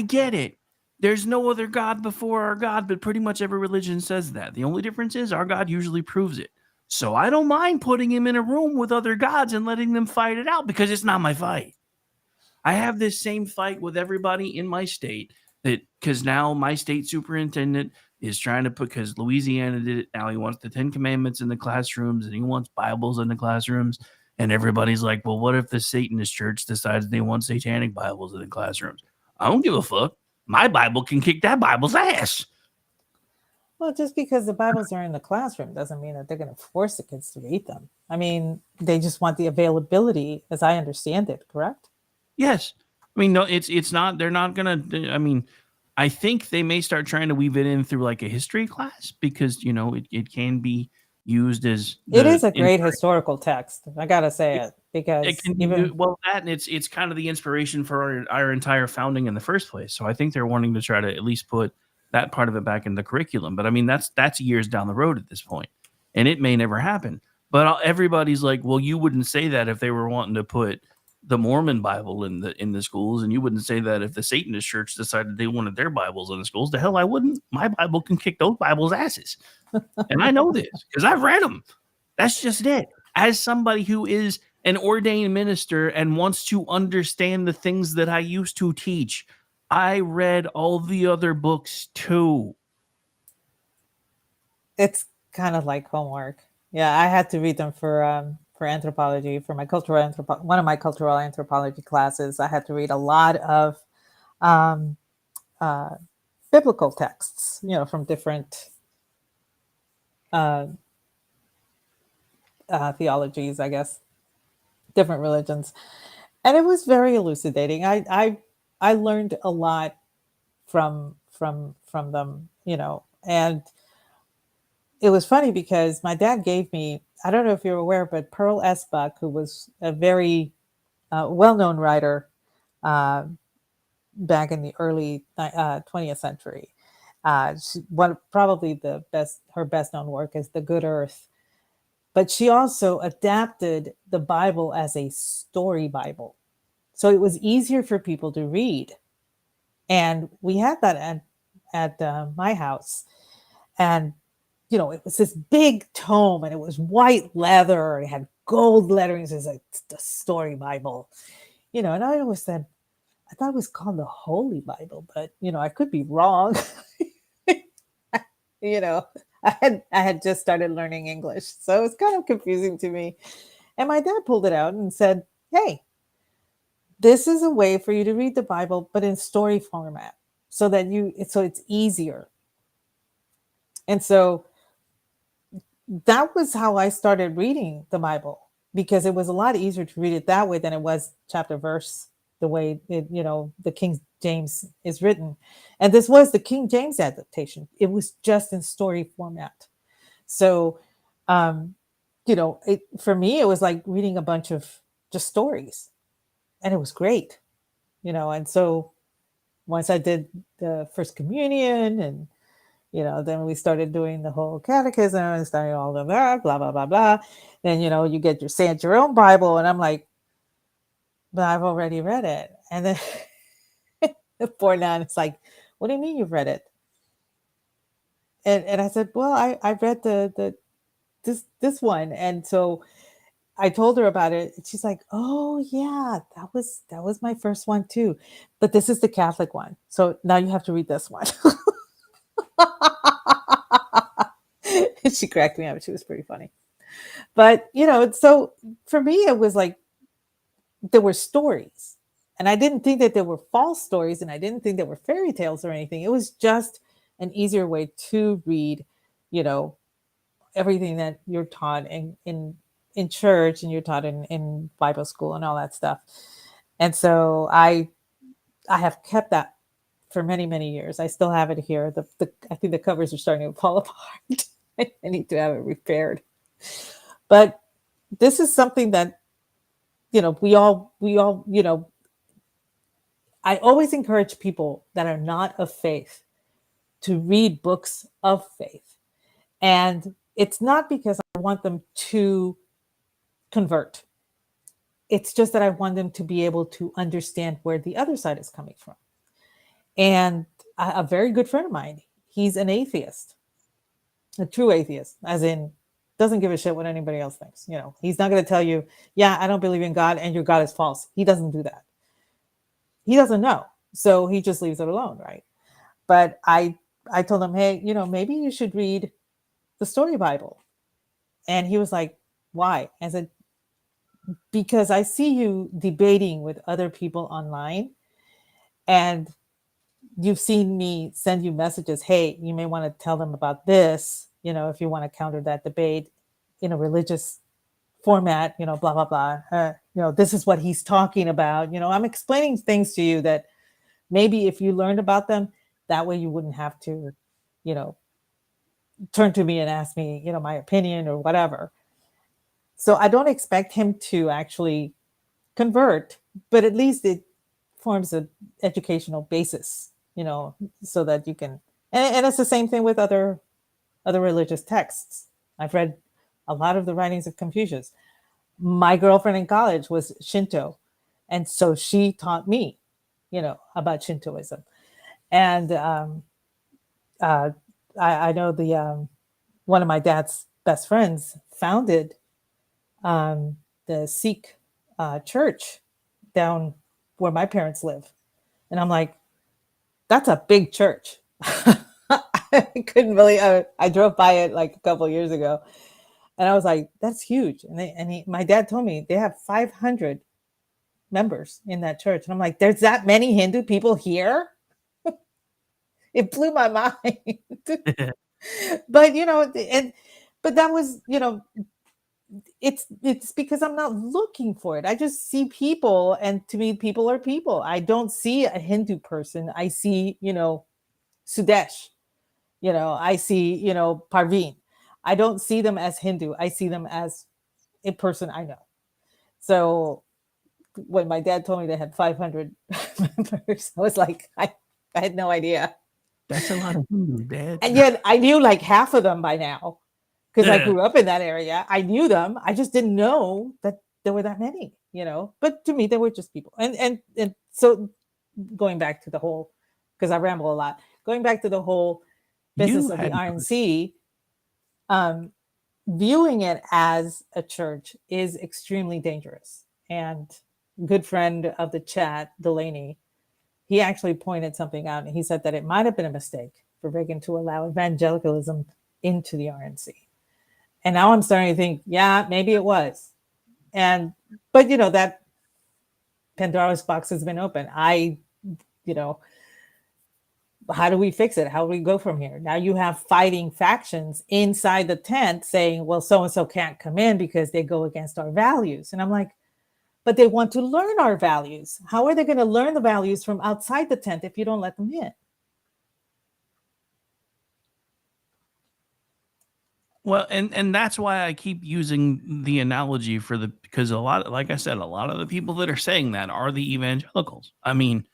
get it. There's no other God before our God, but pretty much every religion says that. The only difference is our God usually proves it. So I don't mind putting him in a room with other gods and letting them fight it out, because it's not my fight. I have this same fight with everybody in my state, that because now my state superintendent is trying to put, because Louisiana did it, now he wants the 10 Commandments in the classrooms and he wants Bibles in the classrooms. And everybody's like, well, what if the Satanist church decides they want satanic Bibles in the classrooms? I don't give a fuck. My Bible can kick that Bible's ass. Well, just because the Bibles are in the classroom doesn't mean that they're going to force the kids to read them. I mean, they just want the availability, as I understand it, correct? Yes. I mean, no, it's not, they're not going to, I mean, I think they may start trying to weave it in through like a history class, because, it can be used as it is a great historical text. I got to say it, because it can even that, and it's kind of the inspiration for our entire founding in the first place. So I think they're wanting to try to at least put that part of it back in the curriculum. But I mean, that's years down the road at this point, and it may never happen. But everybody's like, well, you wouldn't say that if they were wanting to put the Mormon Bible in the schools, and you wouldn't say that if the Satanist church decided they wanted their Bibles in the schools. The hell I wouldn't. My Bible can kick those Bibles' asses, and I know this because I've read them. That's just it. As somebody who is an ordained minister and wants to understand the things that I used to teach, I read all the other books too. It's kind of like homework. Yeah, I had to read them for anthropology, for my one of my cultural anthropology classes. I had to read a lot of biblical texts, from different theologies, I guess, different religions, and it was very elucidating. I learned a lot from them, and it was funny because my dad gave me, I don't know if you're aware, but Pearl S. Buck, who was a very well-known writer, back in the early 20th century. Probably her best known work is The Good Earth. But she also adapted the Bible as a story Bible. So it was easier for people to read. And we had that at my house. And, it was this big tome and it was white leather. It had gold lettering. It was like the story Bible, and I always said, I thought it was called the Holy Bible, but, I could be wrong. you know, I had just started learning English, so it was kind of confusing to me. And my dad pulled it out and said, "Hey, this is a way for you to read the Bible, but in story format, so it's easier." And so that was how I started reading the Bible, because it was a lot easier to read it that way than it was chapter verse, the way the King James is written. And this was the King James adaptation. It was just in story format. So, for me, it was like reading a bunch of just stories, and it was great, And so once I did the first communion, and then we started doing the whole catechism and starting all of that, blah blah blah blah. Then you get your say it your own Bible, and I'm like, but I've already read it. And then the poor nun is like, "What do you mean you've read it?" And I said, "Well, I read this one." And so I told her about it. And she's like, "Oh yeah, that was my first one too, but this is the Catholic one. So now you have to read this one." She cracked me up. She was pretty funny. But so for me, it was like there were stories, and I didn't think that there were false stories, and I didn't think there were fairy tales or anything. It was just an easier way to read, you know, everything that you're taught in church, and you're taught in Bible school and all that stuff. And so I have kept that for many, many years. I still have it here. I think the covers are starting to fall apart. I need to have it repaired. But this is something that, we all, I always encourage people that are not of faith to read books of faith. And it's not because I want them to convert. It's just that I want them to be able to understand where the other side is coming from. And a very good friend of mine, he's an atheist, a true atheist, as in doesn't give a shit what anybody else thinks. He's not going to tell you, "Yeah, I don't believe in God and your God is false." He doesn't do that. He doesn't know. So he just leaves it alone, right? But I told him, "Hey, maybe you should read the story Bible." And he was like, "Why?" I said, "Because I see you debating with other people online, and you've seen me send you messages. Hey, you may want to tell them about this, if you want to counter that debate in a religious format, blah, blah, blah. This is what he's talking about. I'm explaining things to you that maybe if you learned about them, that way you wouldn't have to, turn to me and ask me, my opinion or whatever." So I don't expect him to actually convert, but at least it forms an educational basis, so that you can, and it's the same thing with other religious texts. I've read a lot of the writings of Confucius. My girlfriend in college was Shinto, and so she taught me, about Shintoism. And uh, I know one of my dad's best friends founded the Sikh church down where my parents live. And I'm like, that's a big church. I couldn't believe I drove by it like a couple of years ago. And I was like, that's huge. My dad told me they have 500 members in that church. And I'm like, there's that many Hindu people here? It blew my mind. But, but that was, it's because I'm not looking for it. I just see people, and to me, people are people. I don't see a Hindu person. I see, Sudesh. I see, Parveen. I don't see them as Hindu. I see them as a person I know. So when my dad told me they had 500 members, I was like, I had no idea. That's a lot of food, Dad. And yet I knew like half of them by now because I Yeah. grew up in that area. I knew them. I just didn't know that there were that many, But to me, they were just people. And so going back to the whole, because I ramble a lot, going back to the whole business You of the had RNC, viewing it as a church is extremely dangerous. And good friend of the chat, Delaney, he actually pointed something out, and he said that it might have been a mistake for Reagan to allow evangelicalism into the RNC. And now I'm starting to think, yeah, maybe it was. But that Pandora's box has been open. How do we fix it? How do we go from here? Now you have fighting factions inside the tent saying, well, so-and-so can't come in because they go against our values. And I'm like, but they want to learn our values. How are they going to learn the values from outside the tent if you don't let them in? Well, and that's why I keep using the analogy because like I said, a lot of the people that are saying that are the evangelicals. I mean,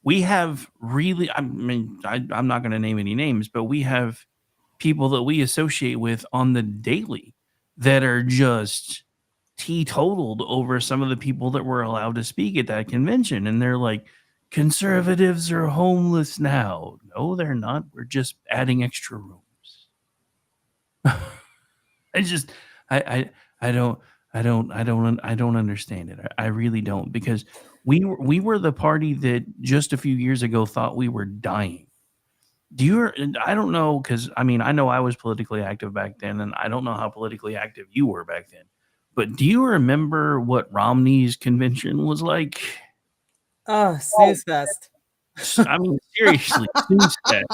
we have really, I'm not going to name any names, but we have people that we associate with on the daily that are just teetotaled over some of the people that were allowed to speak at that convention. And they're like, conservatives are homeless now. No, they're not. We're just adding extra rooms. I don't understand it. I really don't, because we were the party that just a few years ago thought we were dying. I don't know, because I know I was politically active back then, and I don't know how politically active you were back then. But do you remember what Romney's convention was like? Oh, snooze fest. Seriously, snooze fest.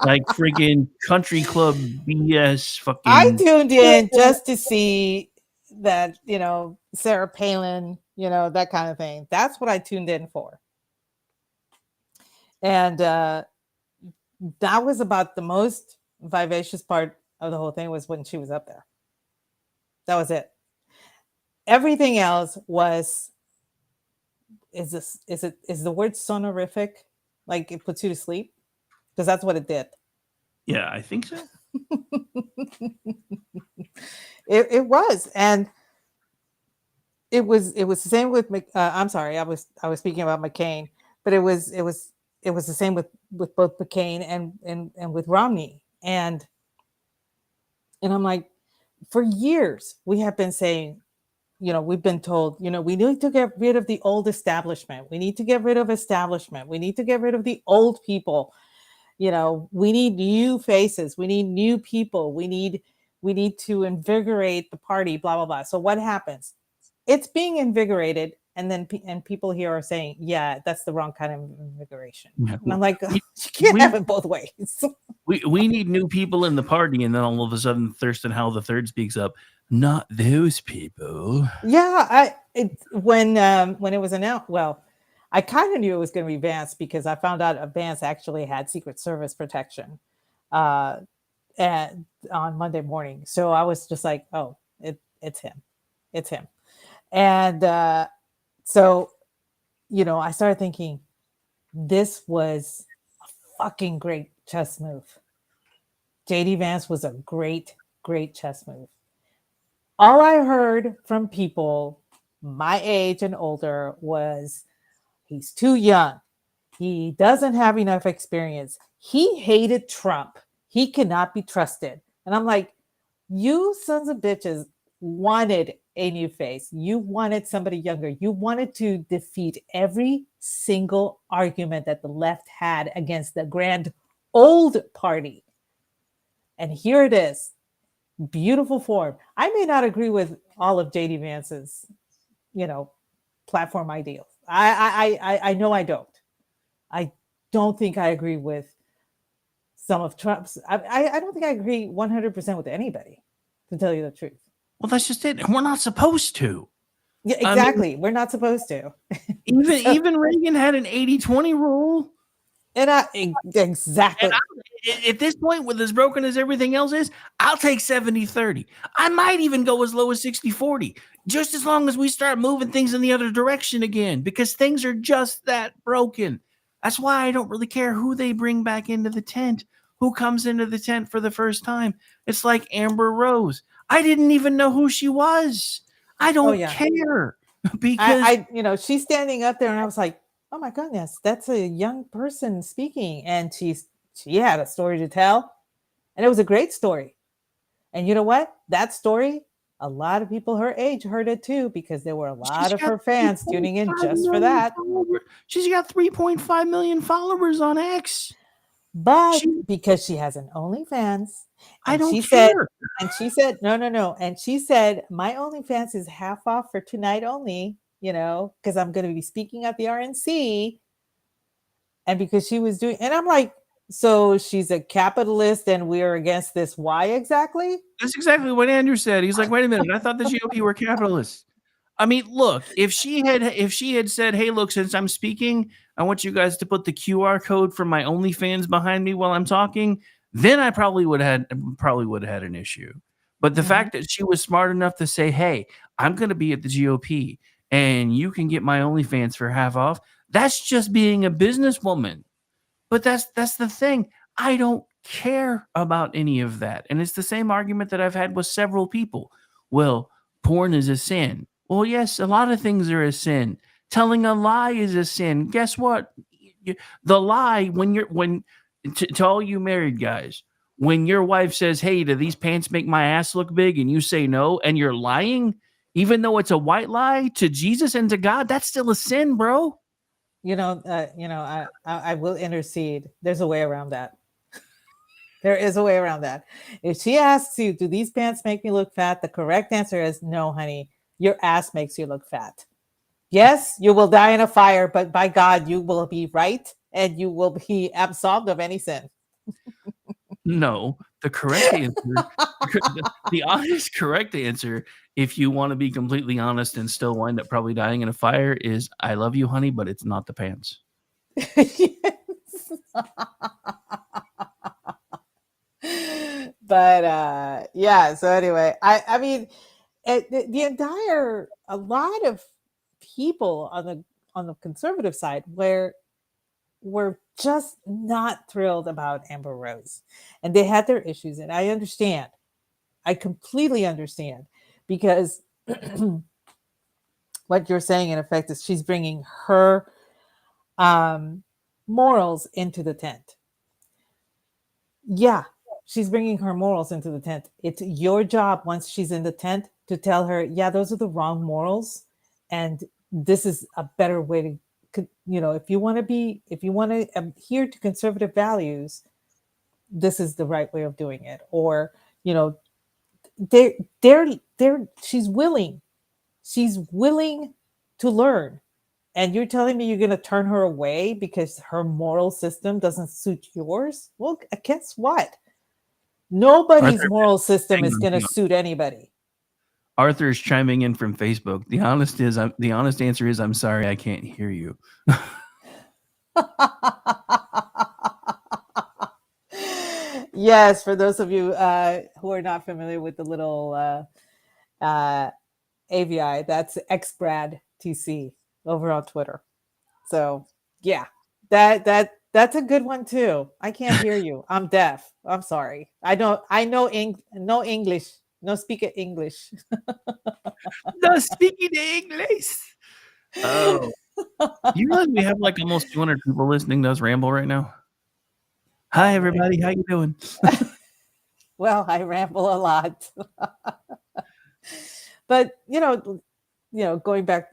Like friggin' country club BS fucking. I tuned in just to see that, Sarah Palin, that kind of thing. That's what I tuned in for. And that was about the most vivacious part of the whole thing, was when she was up there. That was it. Everything else is the word sonorific? Like it puts you to sleep? Because that's what it did. Yeah, I think so. It was, and it was the same with I'm sorry, I was speaking about McCain, but it was the same with both McCain and with Romney, and I'm like, for years we have been saying, we've been told, we need to get rid of the old establishment. We need to get rid of establishment. We need to get rid of the old people. We need new faces. We need new people. We need to invigorate the party, blah, blah, blah. So what happens? It's being invigorated. And then people here are saying, yeah, that's the wrong kind of invigoration. Yeah. And I'm like, you can't have it both ways. we need new people in the party. And then all of a sudden, Thurston Howell III speaks up. Not those people. Yeah. When it was announced, well, I kind of knew it was going to be Vance, because I found out Vance actually had Secret Service protection on Monday morning. So I was just like, oh, it's him. It's him. And so, I started thinking, this was a fucking great chess move. JD Vance was a great, great chess move. All I heard from people my age and older was, he's too young. He doesn't have enough experience. He hated Trump. He cannot be trusted. And I'm like, you sons of bitches wanted a new face. You wanted somebody younger. You wanted to defeat every single argument that the left had against the grand old party. And here it is. Beautiful form. I may not agree with all of JD Vance's, platform ideals. I know I don't. I don't think I agree with some of Trump's. I don't think I agree 100% with anybody, to tell you the truth. Well, that's just it. We're not supposed to. Yeah, exactly. We're not supposed to. Even Reagan had an 80-20 rule. Exactly. At this point, with as broken as everything else is, I'll take 70-30. I might even go as low as 60-40, just as long as we start moving things in the other direction again, because things are just that broken. That's why I don't really care who they bring back into the tent, who comes into the tent for the first time. It's like Amber Rose. I didn't even know who she was. I Oh don't yeah. care because She's standing up there, and I was like, oh my goodness, that's a young person speaking, and she had a story to tell, and it was a great story. And you know what? That story, a lot of people her age heard it too, because there were a lot she's of got her fans 3.5 tuning in just for million that. followers. She's got 3.5 million followers on X. But because she has an OnlyFans, I and don't she said, care. no. And she said, my OnlyFans is half off for tonight only, because I'm going to be speaking at the RNC. And because she was doing, and I'm like, so she's a capitalist and we're against this. Why exactly? That's exactly what Andrew said. He's like, wait a minute, I thought the GOP were capitalists. I mean, look, if she had said, hey, look, since I'm speaking, I want you guys to put the QR code for my OnlyFans behind me while I'm talking, then I probably would have had an issue. But the fact that she was smart enough to say, hey, I'm going to be at the GOP and you can get my OnlyFans for half off, that's just being a businesswoman. But that's the thing. I don't care about any of that. And it's the same argument that I've had with several people. Well, porn is a sin. Well, yes, a lot of things are a sin. Telling a lie is a sin. Guess what? The lie, to all you married guys, when your wife says, "Hey, do these pants make my ass look big?" and you say no, and you're lying, even though it's a white lie to Jesus and to God, that's still a sin, bro. I will intercede. There's a way around that. There is a way around that. If she asks you, do these pants make me look fat? The correct answer is no, honey. Your ass makes you look fat. Yes, you will die in a fire, but by God, you will be right and you will be absolved of any sin. No, the correct answer, the honest correct answer, if you want to be completely honest and still wind up probably dying in a fire, is I love you, honey, but it's not the pants. But yeah, so anyway, I mean, the entire, a lot of people on the conservative side were just not thrilled about Amber Rose, and they had their issues, and I understand. I completely understand, because what you're saying in effect is she's bringing her morals into the tent. Yeah, she's bringing her morals into the tent. It's your job once she's in the tent to tell her, yeah, those are the wrong morals, and this is a better way to, if you want to adhere to conservative values, this is the right way of doing it. Or, they're she's willing to learn. And you're telling me you're going to turn her away because her moral system doesn't suit yours? Well, guess what? Nobody's Arthur, moral system is going to hang on. suit anybody. Arthur's chiming in from Facebook. The honest answer is I'm sorry, I can't hear you. Yes, for those of you who are not familiar with the little AVI, that's XBrad TC over on Twitter. So yeah, that's a good one too. I can't hear you. I'm deaf. I'm sorry. No English. No speak English. No speaking English. Oh, you realize we have like almost 200 people listening to us ramble right now? Hi, everybody. How you doing? Well, I ramble a lot. But, going back,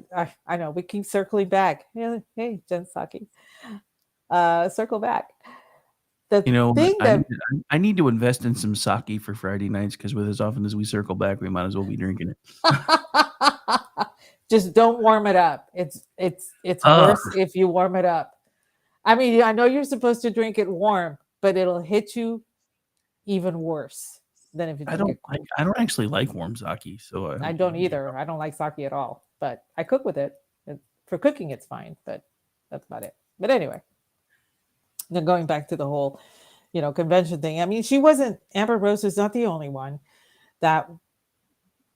I know we keep circling back. Hey, Jen Psaki. Circle back. I need to invest in some sake for Friday nights, because with as often as we circle back, we might as well be drinking it. Just don't warm it up. It's worse if you warm it up. I mean, I know you're supposed to drink it warm, but it'll hit you even worse than if you drink it cold. I don't actually like warm sake, so I don't either. I don't like sake at all, but I cook with it. For cooking, it's fine, but that's about it. But anyway, then going back to the whole convention thing. I mean, she wasn't, Amber Rose is not the only one that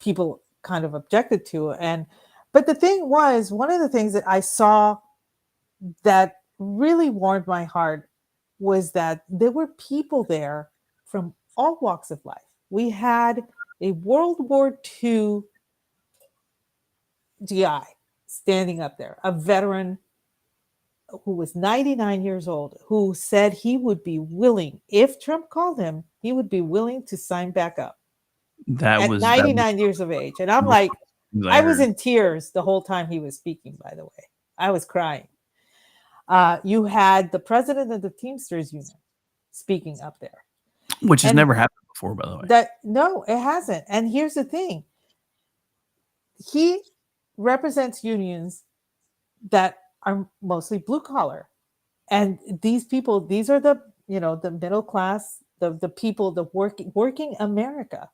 people kind of objected to. But the thing was, one of the things that I saw that really warmed my heart was that there were people there from all walks of life. We had a World War II GI standing up there, a veteran who was 99 years old, who said he would be willing, if Trump called him, he would be willing to sign back up That at was 99 years of age. And I'm like, I was in tears the whole time he was speaking, by the way. I was crying. You had the president of the Teamsters Union speaking up there. which has never happened before, by the way. No, it hasn't. And here's the thing. He represents unions that are mostly blue collar. And these people, these are the middle class, the people, the working America.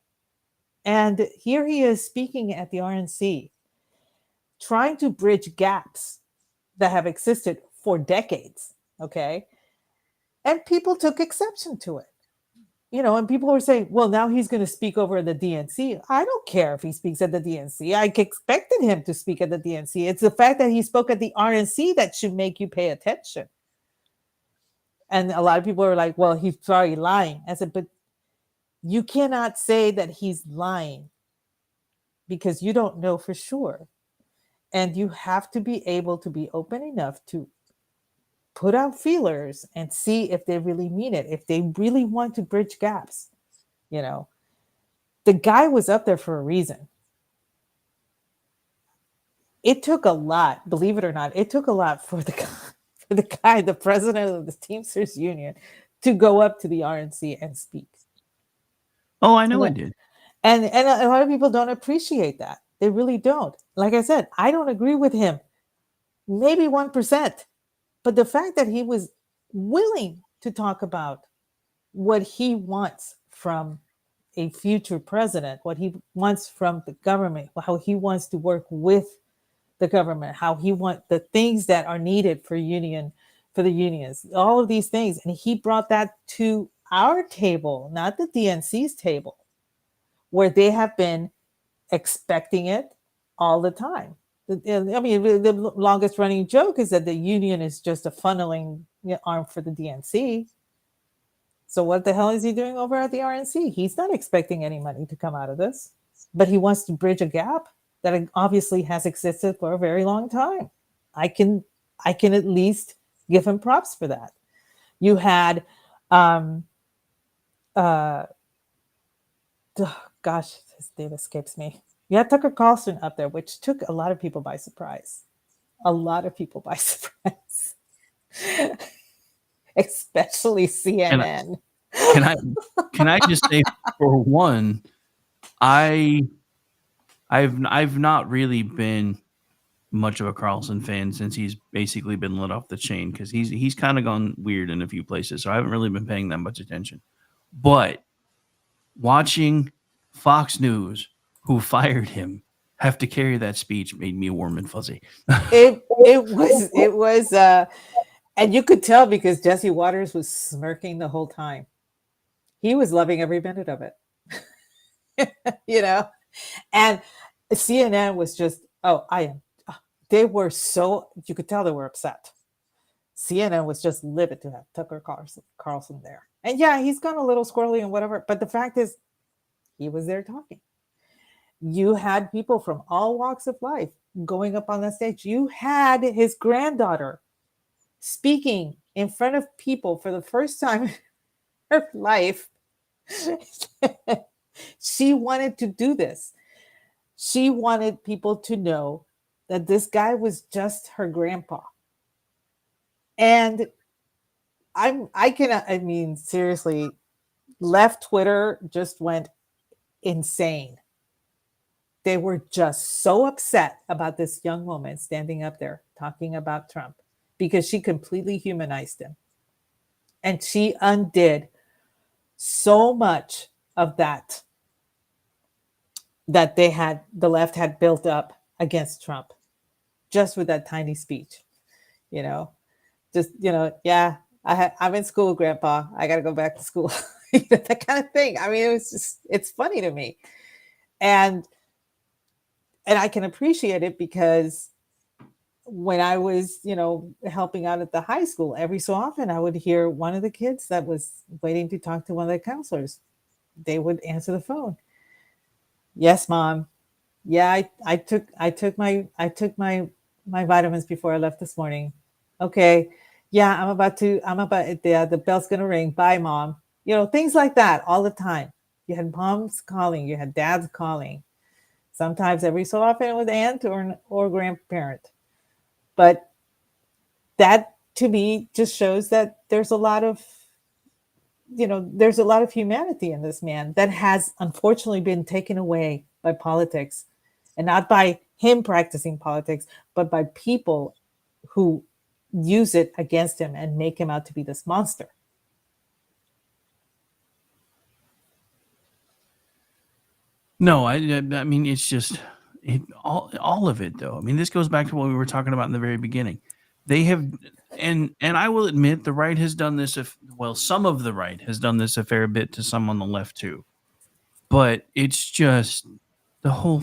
And here he is speaking at the RNC, trying to bridge gaps that have existed for decades. Okay. And people took exception to it. And people were saying, well, now he's going to speak over the DNC. I don't care if he speaks at the DNC. I expected him to speak at the DNC. It's the fact that he spoke at the RNC that should make you pay attention. And a lot of people are like, well, he's probably lying. I said, but you cannot say that he's lying because you don't know for sure. And you have to be able to be open enough to put out feelers and see if they really mean it, if they really want to bridge gaps. The guy was up there for a reason. It took a lot, believe it or not, it took a lot for the guy, the president of the Teamsters Union, to go up to the RNC and speak. Oh, I know it did. And a lot of people don't appreciate that. They really don't. Like I said, I don't agree with him. Maybe 1%. But the fact that he was willing to talk about what he wants from a future president, what he wants from the government, how he wants to work with the government, how he wants the things that are needed for the unions, all of these things. And he brought that to our table, not the DNC's table, where they have been expecting it all the time. I mean, the longest running joke is that the union is just a funneling arm for the DNC. So what the hell is he doing over at the RNC? He's not expecting any money to come out of this, but he wants to bridge a gap that obviously has existed for a very long time. I can at least give him props for that. You had, gosh, his name escapes me. You had Tucker Carlson up there, which took a lot of people by surprise. Especially CNN. Can I just say, for one, I've not really been much of a Carlson fan since he's basically been let off the chain, because he's kind of gone weird in a few places. So I haven't really been paying that much attention. But watching Fox News, who fired him, have to carry that speech made me warm and fuzzy. It was and you could tell because Jesse Waters was smirking the whole time. He was loving every minute of it. And CNN was just, they were so, you could tell they were upset. CNN was just livid to have Tucker Carlson there. And yeah, he's gone a little squirrely and whatever, but the fact is, he was there talking. You had people from all walks of life going up on the stage. You had his granddaughter speaking in front of people for the first time in her life. She wanted to do this. She wanted people to know that this guy was just her grandpa. And seriously, left Twitter just went insane. They were just so upset about this young woman standing up there talking about Trump because she completely humanized him. And she undid so much of that the left had built up against Trump just with that tiny speech. I'm in school, Grandpa. I got to go back to school. That kind of thing. I mean, it's funny to me. And I can appreciate it because when I was, helping out at the high school, every so often I would hear one of the kids that was waiting to talk to one of the counselors. They would answer the phone. Yes, Mom. Yeah, I took my vitamins before I left this morning. Okay. Yeah, the bell's gonna ring. Bye, Mom. Things like that all the time. You had moms calling, you had dads calling. Sometimes every so often with aunt or grandparent. But that to me just shows that there's a lot of humanity in this man that has unfortunately been taken away by politics, and not by him practicing politics, but by people who use it against him and make him out to be this monster. No, I mean, it's just all of it, though. I mean, this goes back to what we were talking about in the very beginning. They have, and I will admit, the right has done this. Some of the right has done this a fair bit to some on the left too. But it's just the whole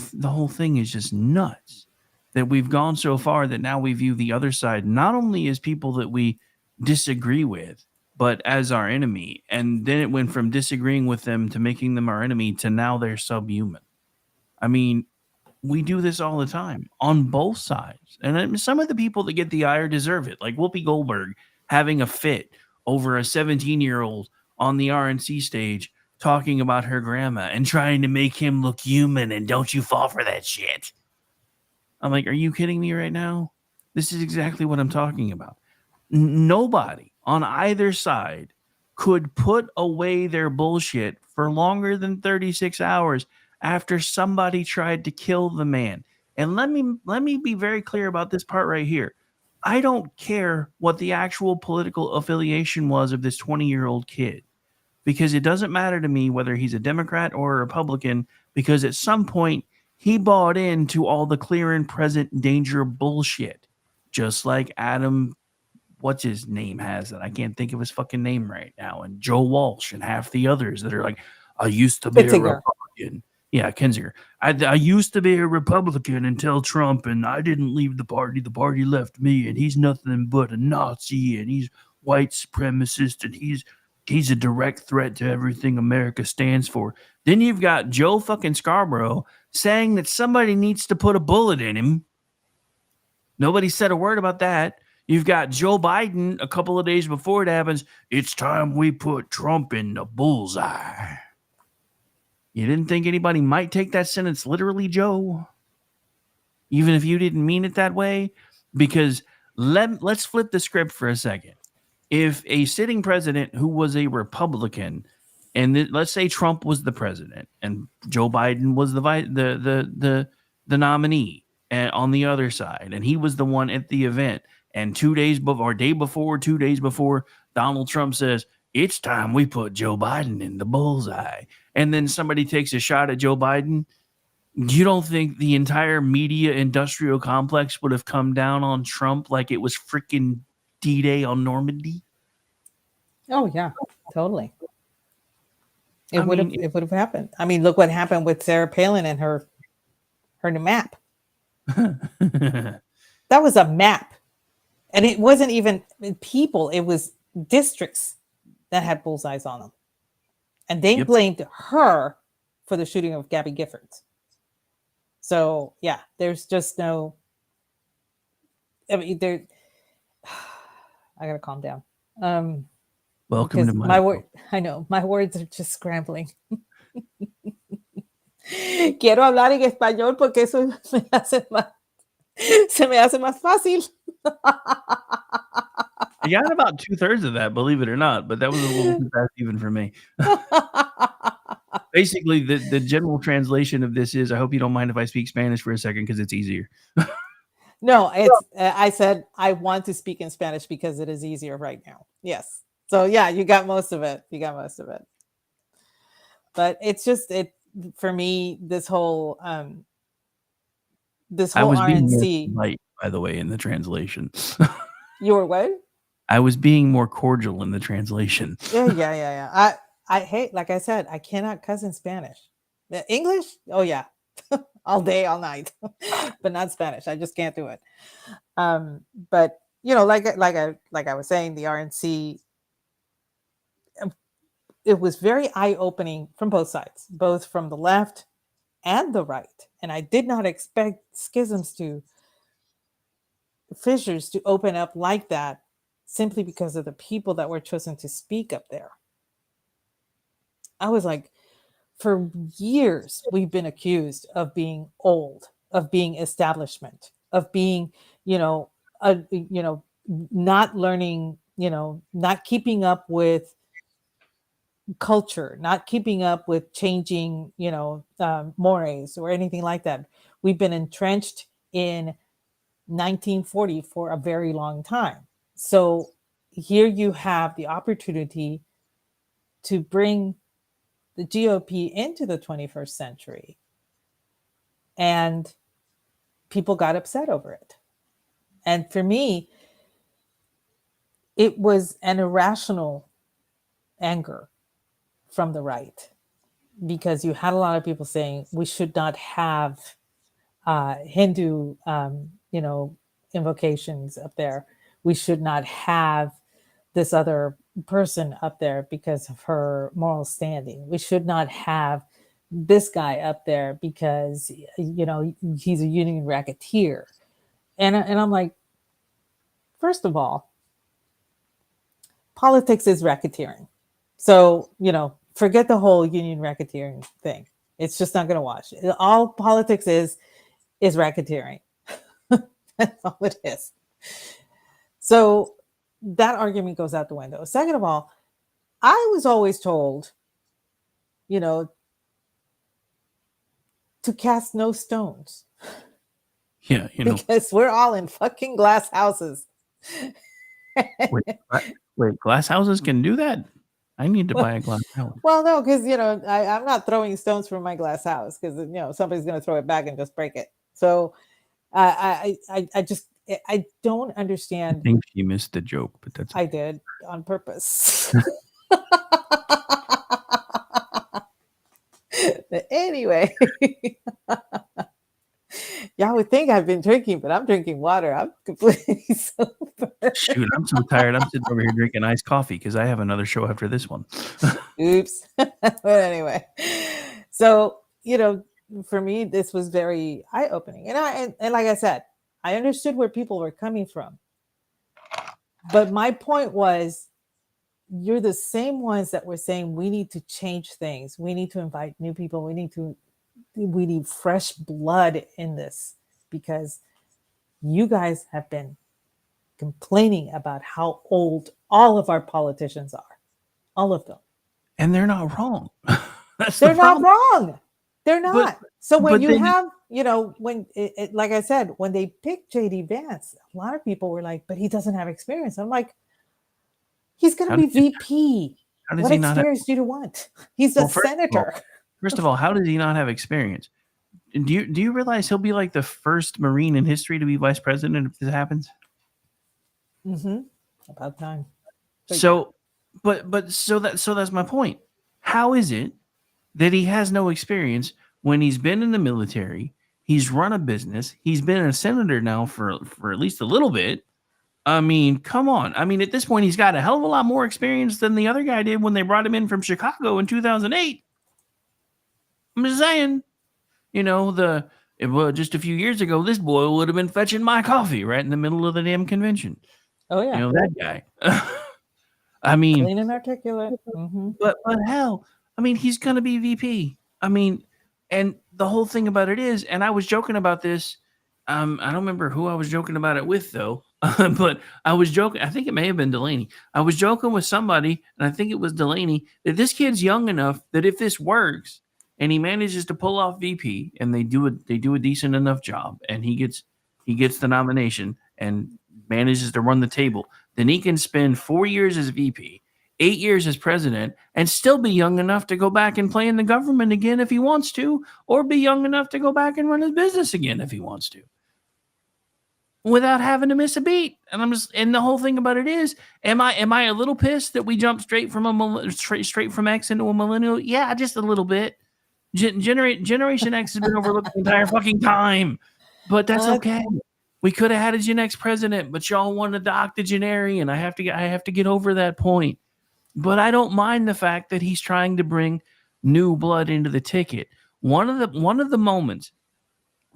thing is just nuts that we've gone so far that now we view the other side not only as people that we disagree with, but as our enemy. And then it went from disagreeing with them to making them our enemy to now they're subhuman. I mean, we do this all the time on both sides. And some of the people that get the ire deserve it, like Whoopi Goldberg having a fit over a 17-year-old on the RNC stage talking about her grandma and trying to make him look human, and don't you fall for that shit. I'm like, are you kidding me right now? This is exactly what I'm talking about. Nobody on either side could put away their bullshit for longer than 36 hours after somebody tried to kill the man. And let me be very clear about this part right here. I don't care what the actual political affiliation was of this 20-year-old kid, because it doesn't matter to me whether he's a Democrat or a Republican, because at some point he bought into all the clear and present danger bullshit, just like Adam, what's his name has that I can't think of his fucking name right now, and Joe Walsh and half the others that are like, I used to be a Republican. Yeah, Kinzinger. I used to be a Republican until Trump, and I didn't leave the party. The party left me, and he's nothing but a Nazi, and he's white supremacist, and he's a direct threat to everything America stands for. Then you've got Joe fucking Scarborough saying that somebody needs to put a bullet in him. Nobody said a word about that. You've got Joe Biden a couple of days before it happens. It's time we put Trump in the bullseye. You didn't think anybody might take that sentence literally, Joe? Even if you didn't mean it that way? Because let's flip the script for a second. If a sitting president who was a Republican, and let's say Trump was the president and Joe Biden was the nominee, and on the other side, and he was the one at the event, and 2 days before, or day before, 2 days before, Donald Trump says, it's time we put Joe Biden in the bullseye, and then somebody takes a shot at Joe Biden, you don't think the entire media industrial complex would have come down on Trump like it was freaking D-Day on Normandy? Oh yeah, totally. It would have happened. I mean, look what happened with Sarah Palin and her new map. That was a map. And it wasn't even people, it was districts that had bullseyes on them. And they blamed her for the shooting of Gabby Giffords. So, yeah, there's just no... I mean, I got to calm down. Welcome to my word. I know, my words are just scrambling. Quiero hablar en español porque eso se me hace más fácil. I got about 2/3 of that, believe it or not, but that was a little too fast even for me. Basically, the general translation of this is, I hope you don't mind if I speak Spanish for a second because it's easier. No, I said I want to speak in Spanish because it is easier right now. Yes. So yeah, you got most of it. But it's just for me, this whole I was RNC. being light, by the way, in the translation. You were what? I was being more cordial in the translation. Yeah. I hate, like I said, I cannot cuss in Spanish. The English, oh yeah, all day, all night, but not Spanish. I just can't do it. But like I was saying, the RNC, it was very eye-opening from both sides, both from the left and the right. And I did not expect fissures to open up like that simply because of the people that were chosen to speak up there. I was like, for years, we've been accused of being old, of being establishment, of being, not learning, not keeping up with culture, not keeping up with changing, mores or anything like that. We've been entrenched in 1940 for a very long time. So here you have the opportunity to bring the GOP into the 21st century. And people got upset over it. And for me, it was an irrational anger from the right, because you had a lot of people saying we should not have Hindu, invocations up there. We should not have this other person up there because of her moral standing. We should not have this guy up there because, he's a union racketeer. And I'm like, first of all, politics is racketeering. So, forget the whole union racketeering thing. It's just not going to wash. All politics is racketeering. That's all it is. So that argument goes out the window. Second of all, I was always told, to cast no stones. Yeah, because we're all in fucking glass houses. Wait, glass houses can do that? I need to buy a glass house. Well, no, because I'm not throwing stones from my glass house because somebody's going to throw it back and just break it. So I don't understand. I think she missed the joke, but that's okay. I did on purpose. But anyway, y'all would think I've been drinking, but I'm drinking water. I'm completely sober. Shoot, I'm so tired. I'm sitting over here drinking iced coffee because I have another show after this one. Oops. But anyway, so for me, this was very eye-opening, and like I said, I understood where people were coming from. But my point was, you're the same ones that were saying we need to change things. We need to invite new people. We need fresh blood in this, because you guys have been complaining about how old all of our politicians are. All of them. And they're not wrong. They're not wrong. They're not. So when you have, when like I said, when they picked JD Vance, a lot of people were like, but he doesn't have experience. I'm like, he's going to be VP. What experience do you want? He's a senator. First of all, how does he not have experience? Do you realize he'll be like the first Marine in history to be vice president if this happens? Mm-hmm. About time. So that's my point. How is it that he has no experience when he's been in the military, he's run a business, he's been a senator now for at least a little bit? I mean, come on. I mean, at this point, he's got a hell of a lot more experience than the other guy did when they brought him in from Chicago in 2008. I'm just saying, just a few years ago, this boy would have been fetching my coffee right in the middle of the damn convention. Oh, yeah. That guy. I mean, clean and articulate. Mm-hmm. But hell, I mean, he's going to be VP. I mean, and the whole thing about it is, and I was joking about this. I don't remember who I was joking about it with, though. But I was joking. I think it may have been Delaney. I was joking with somebody, and I think it was Delaney, that this kid's young enough that if this works and he manages to pull off VP and they do a decent enough job and he gets the nomination and manages to run the table, then he can spend 4 years as VP, 8 years as president, and still be young enough to go back and play in the government again if he wants to, or be young enough to go back and run his business again if he wants to. without having to miss a beat. And the whole thing about it is, am I a little pissed that we jumped straight from straight from X into a millennial? Yeah, just a little bit. Generation X has been overlooked the entire fucking time, but that's okay. We could have had a Gen X president, but y'all wanted the octogenarian. I have to get over that point. But I don't mind the fact that he's trying to bring new blood into the ticket. One of the moments,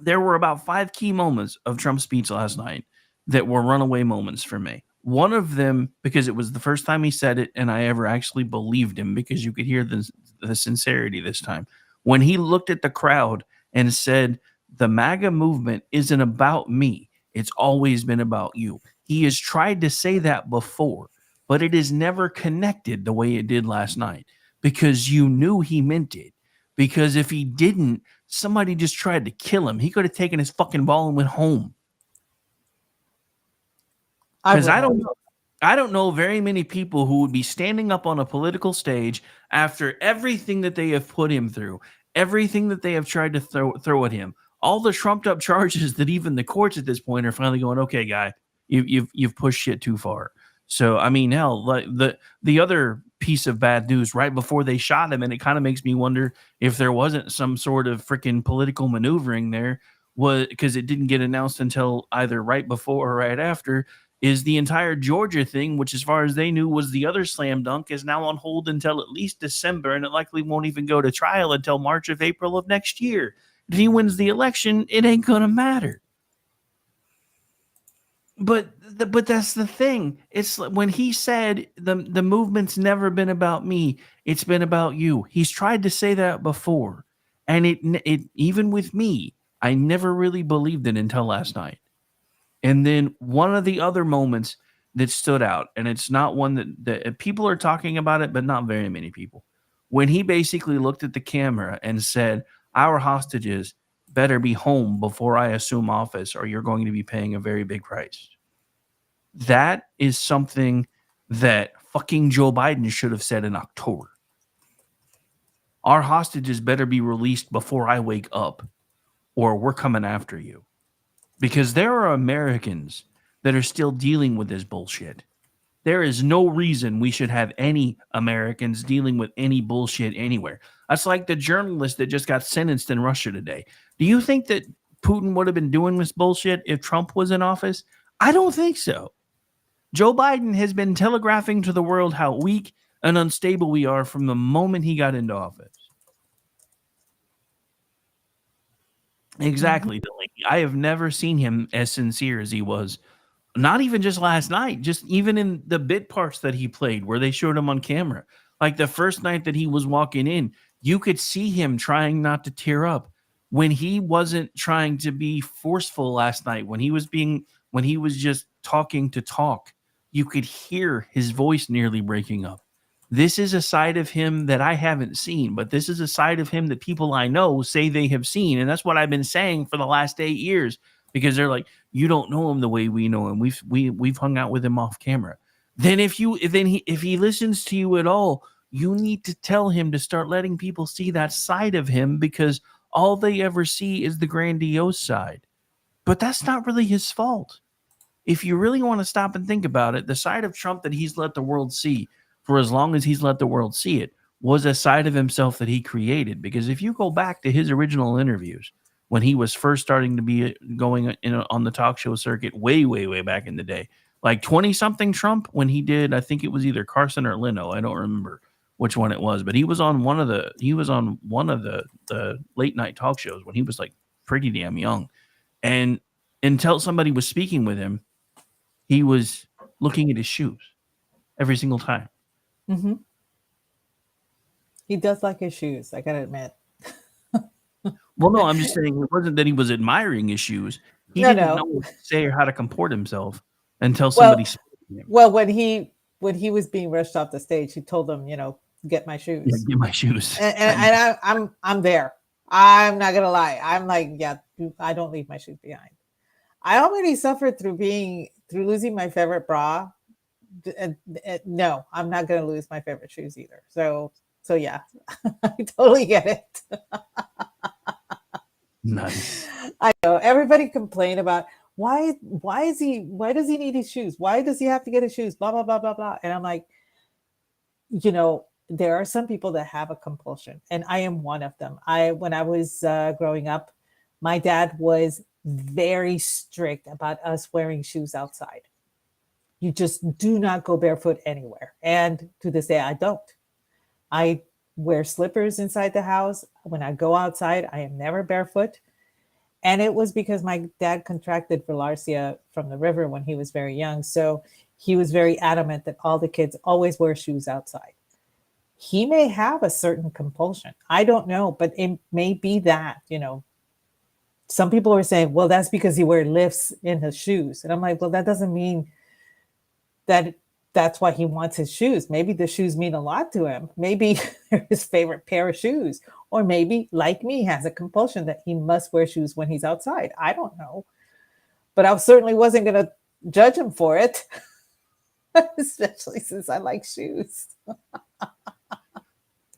there were about 5 key moments of Trump's speech last night that were runaway moments for me. One of them, because it was the first time he said it, and I ever actually believed him, because you could hear the sincerity this time. When he looked at the crowd and said, "The MAGA movement isn't about me. It's always been about you." He has tried to say that before, but it is never connected the way it did last night, because you knew he meant it. Because if he didn't, somebody just tried to kill him. He could have taken his fucking ball and went home. Because I don't know very many people who would be standing up on a political stage after everything that they have put him through, everything that they have tried to throw at him, all the trumped up charges that even the courts at this point are finally going, okay, guy, you've pushed shit too far. So I mean, hell, like the other piece of bad news right before they shot him, and it kind of makes me wonder if there wasn't some sort of freaking political maneuvering there, was because it didn't get announced until either right before or right after. Is the entire Georgia thing, which as far as they knew was the other slam dunk, is now on hold until at least December, and it likely won't even go to trial until March of April of next year. If he wins the election, it ain't gonna matter. But that's the thing. It's like when he said the movement's never been about me, it's been about you. He's tried to say that before, and it even with me, I never really believed it until last night. And then one of the other moments that stood out, and it's not one that people are talking about it, but not very many people, when he basically looked at the camera and said, "Our hostages better be home before I assume office, or you're going to be paying a very big price." That is something that fucking Joe Biden should have said in October. Our hostages better be released before I wake up, or we're coming after you. Because there are Americans that are still dealing with this bullshit. There is no reason we should have any Americans dealing with any bullshit anywhere. That's like the journalist that just got sentenced in Russia today. Do you think that Putin would have been doing this bullshit if Trump was in office? I don't think so. Joe Biden has been telegraphing to the world how weak and unstable we are from the moment he got into office. Exactly, Delaney. I have never seen him as sincere as he was. Not even just last night, just even in the bit parts that he played where they showed him on camera. Like the first night that he was walking in, you could see him trying not to tear up. When he wasn't trying to be forceful last night, when he was just talking to talk, you could hear his voice nearly breaking up. This is a side of him that I haven't seen, but this is a side of him that people I know say they have seen. And that's what I've been saying for the last 8 years, because they're like, you don't know him the way we know him. We've hung out with him off camera. Then if he listens to you at all, you need to tell him to start letting people see that side of him, because all they ever see is the grandiose side. But that's not really his fault. If you really want to stop and think about it, the side of Trump that he's let the world see for as long as he's let the world see it was a side of himself that he created. Because if you go back to his original interviews when he was first starting to be going on the talk show circuit way, way, way back in the day, like 20-something Trump, when he did, I think it was either Carson or Leno, I don't remember which one it was, but he was on one of the late night talk shows when he was like pretty damn young. And until somebody was speaking with him, he was looking at his shoes every single time. Mm-hmm. He does like his shoes, I gotta admit. Well, no, I'm just saying it wasn't that he was admiring his shoes. He didn't know what to say or how to comport himself until somebody spoke to him. Well, when he was being rushed off the stage, he told them, get my shoes. Yeah, get my shoes. And I'm there. I'm not gonna lie. I'm like, yeah, I don't leave my shoes behind. I already suffered through losing my favorite bra. No, I'm not gonna lose my favorite shoes either. So yeah, I totally get it. Nice. I know everybody complain about why does he need his shoes? Why does he have to get his shoes? Blah, blah, blah, blah, blah. And I'm like, there are some people that have a compulsion, and I am one of them. When I was growing up, my dad was very strict about us wearing shoes outside. You just do not go barefoot anywhere. And to this day, I don't. I wear slippers inside the house. When I go outside, I am never barefoot. And it was because my dad contracted bilharzia from the river when he was very young. So he was very adamant that all the kids always wear shoes outside. He may have a certain compulsion. I don't know, but it may be that, some people are saying, well, that's because he wears lifts in his shoes. And I'm like, well, that doesn't mean that that's why he wants his shoes. Maybe the shoes mean a lot to him. Maybe they're his favorite pair of shoes. Or maybe, like me, has a compulsion that he must wear shoes when he's outside. I don't know. But I certainly wasn't going to judge him for it, especially since I like shoes.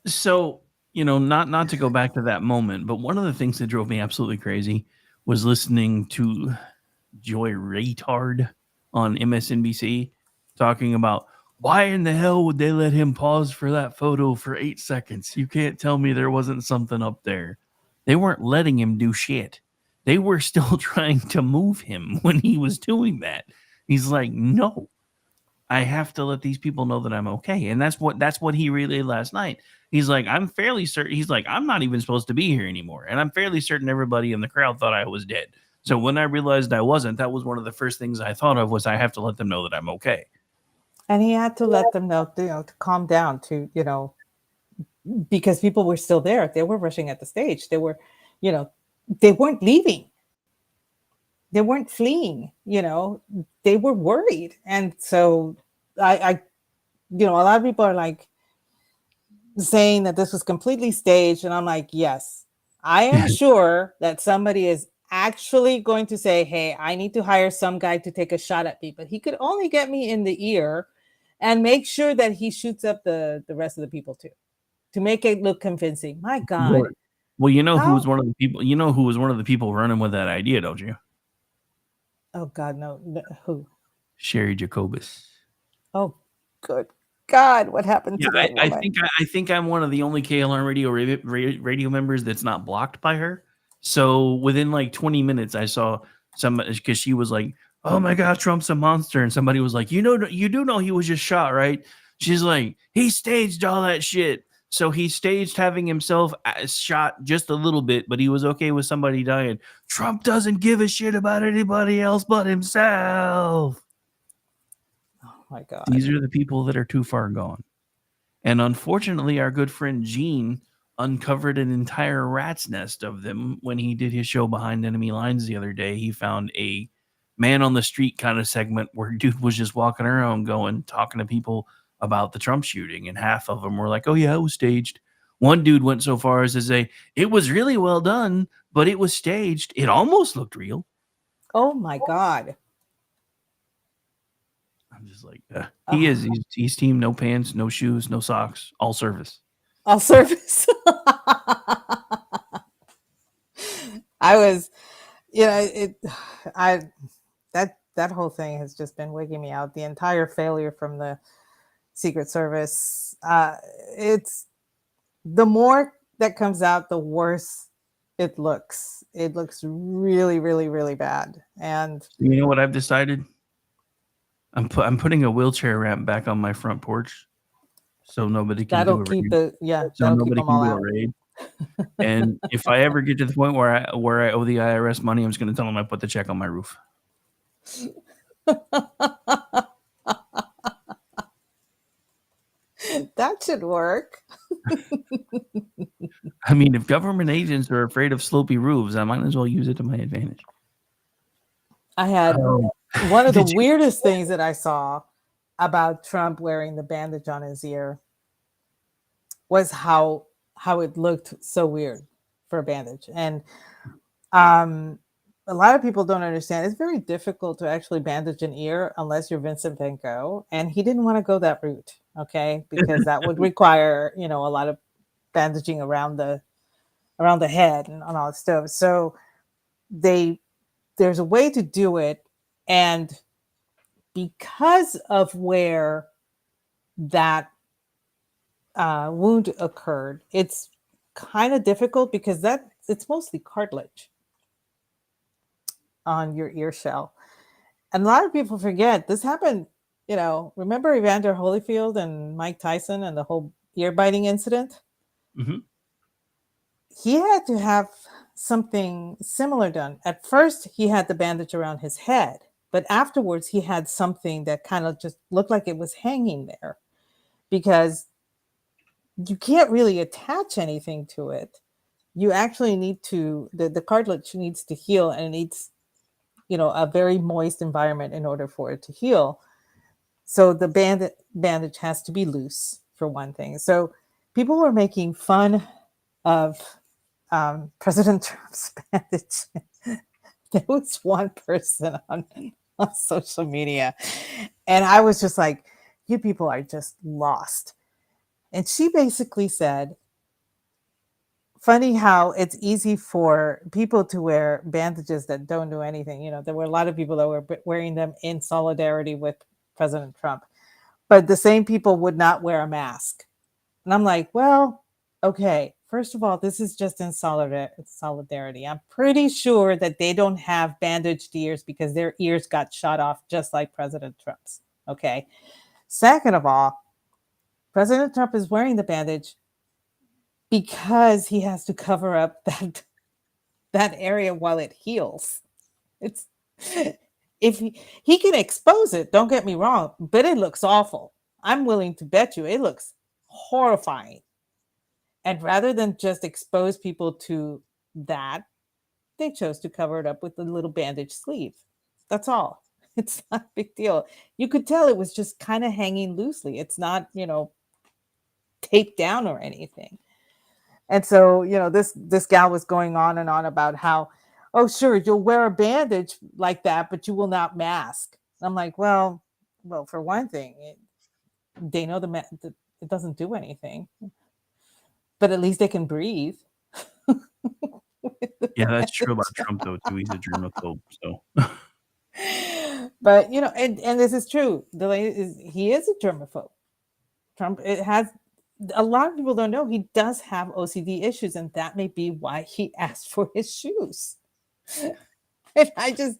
So, not to go back to that moment, but one of the things that drove me absolutely crazy was listening to Joy Retard on MSNBC talking about why in the hell would they let him pause for that photo for 8 seconds? You can't tell me there wasn't something up there. They weren't letting him do shit. They were still trying to move him when he was doing that. He's like, no, I have to let these people know that I'm okay. And that's what he relayed last night. He's like, I'm fairly certain. He's like, I'm not even supposed to be here anymore. And I'm fairly certain everybody in the crowd thought I was dead. So when I realized I wasn't, that was one of the first things I thought of was I have to let them know that I'm okay. And he had to let them know, to calm down, because people were still there. They were rushing at the stage. They were, they weren't leaving. They weren't fleeing, they were worried. And so a lot of people are like saying that this was completely staged. And I'm like, yes, I am sure that somebody is actually going to say, hey, I need to hire some guy to take a shot at me, but he could only get me in the ear and make sure that he shoots up the rest of the people too, to make it look convincing. My God. Well, who was one of the people, who was one of the people running with that idea, don't you? Oh God, no. Who? Sherry Jacobus. Oh, good God, what happened to that woman? I think I'm one of the only KLRN radio members that's not blocked by her. So within like 20 minutes, I saw somebody, because she was like, "Oh my God, Trump's a monster," and somebody was like, "You do know he was just shot, right?" She's like, "He staged all that shit." So he staged having himself shot just a little bit, but he was okay with somebody dying. Trump doesn't give a shit about anybody else but himself. Oh my God. These are the people that are too far gone. And unfortunately, our good friend Gene uncovered an entire rat's nest of them when he did his show Behind Enemy Lines the other day. He found a man on the street kind of segment where dude was just walking around talking to people about the Trump shooting, and half of them were like, oh yeah, it was staged. One dude went so far as to say, it was really well done, but it was staged. It almost looked real. Oh my God. I'm just like, he's team, no pants, no shoes, no socks, all service. All service. I was, that whole thing has just been wigging me out. The entire failure from the Secret Service. It's the more that comes out, the worse it looks. It looks really, really, really bad. And you know what I've decided? I'm putting a wheelchair ramp back on my front porch, so nobody can that'll do a keep raid. that'll keep them all out. Raid. And if I ever get to the point where I owe the IRS money, I'm just going to tell them I put the check on my roof. That should work. I mean, if government agents are afraid of slopey roofs, I might as well use it to my advantage. I had one of the weirdest things that I saw about Trump wearing the bandage on his ear was how it looked so weird for a bandage. And a lot of people don't understand. It's very difficult to actually bandage an ear unless you're Vincent Van Gogh. And he didn't want to go that route, okay? Because that would require, a lot of bandaging around the head and on all the stuff. So they there's a way to do it. And because of where that wound occurred, it's kind of difficult because it's mostly cartilage on your ear shell. And a lot of people forget this happened. Remember Evander Holyfield and Mike Tyson and the whole ear biting incident? Mm-hmm. He had to have something similar done. At first, he had the bandage around his head, but afterwards, he had something that kind of just looked like it was hanging there because you can't really attach anything to it. You actually need to, the cartilage needs to heal, and it needs, a very moist environment in order for it to heal. So the bandage has to be loose, for one thing. So people were making fun of President Trump's bandage. There was one person on social media, and I was just like, you people are just lost. And she basically said, funny how it's easy for people to wear bandages that don't do anything. There were a lot of people that were wearing them in solidarity with President Trump, but the same people would not wear a mask. And I'm like, well, okay, first of all, this is just in solidarity. I'm pretty sure that they don't have bandaged ears because their ears got shot off just like President Trump's. Okay. Second of all, President Trump is wearing the bandage because he has to cover up that area while it heals. It's if he can expose it, don't get me wrong, but it looks awful. I'm willing to bet you it looks horrifying. And rather than just expose people to that, they chose to cover it up with a little bandage sleeve. That's all. It's not a big deal. You could tell it was just kind of hanging loosely. It's not, taped down or anything. And so, this gal was going on and on about how, oh, sure, you'll wear a bandage like that, but you will not mask. I'm like, well, for one thing, they know it doesn't do anything, but at least they can breathe. Yeah, that's true about Trump, though, too. He's a germaphobe, so. But, and this is true. He is a germaphobe. Trump, a lot of people don't know he does have OCD issues, and that may be why he asked for his shoes. And I just,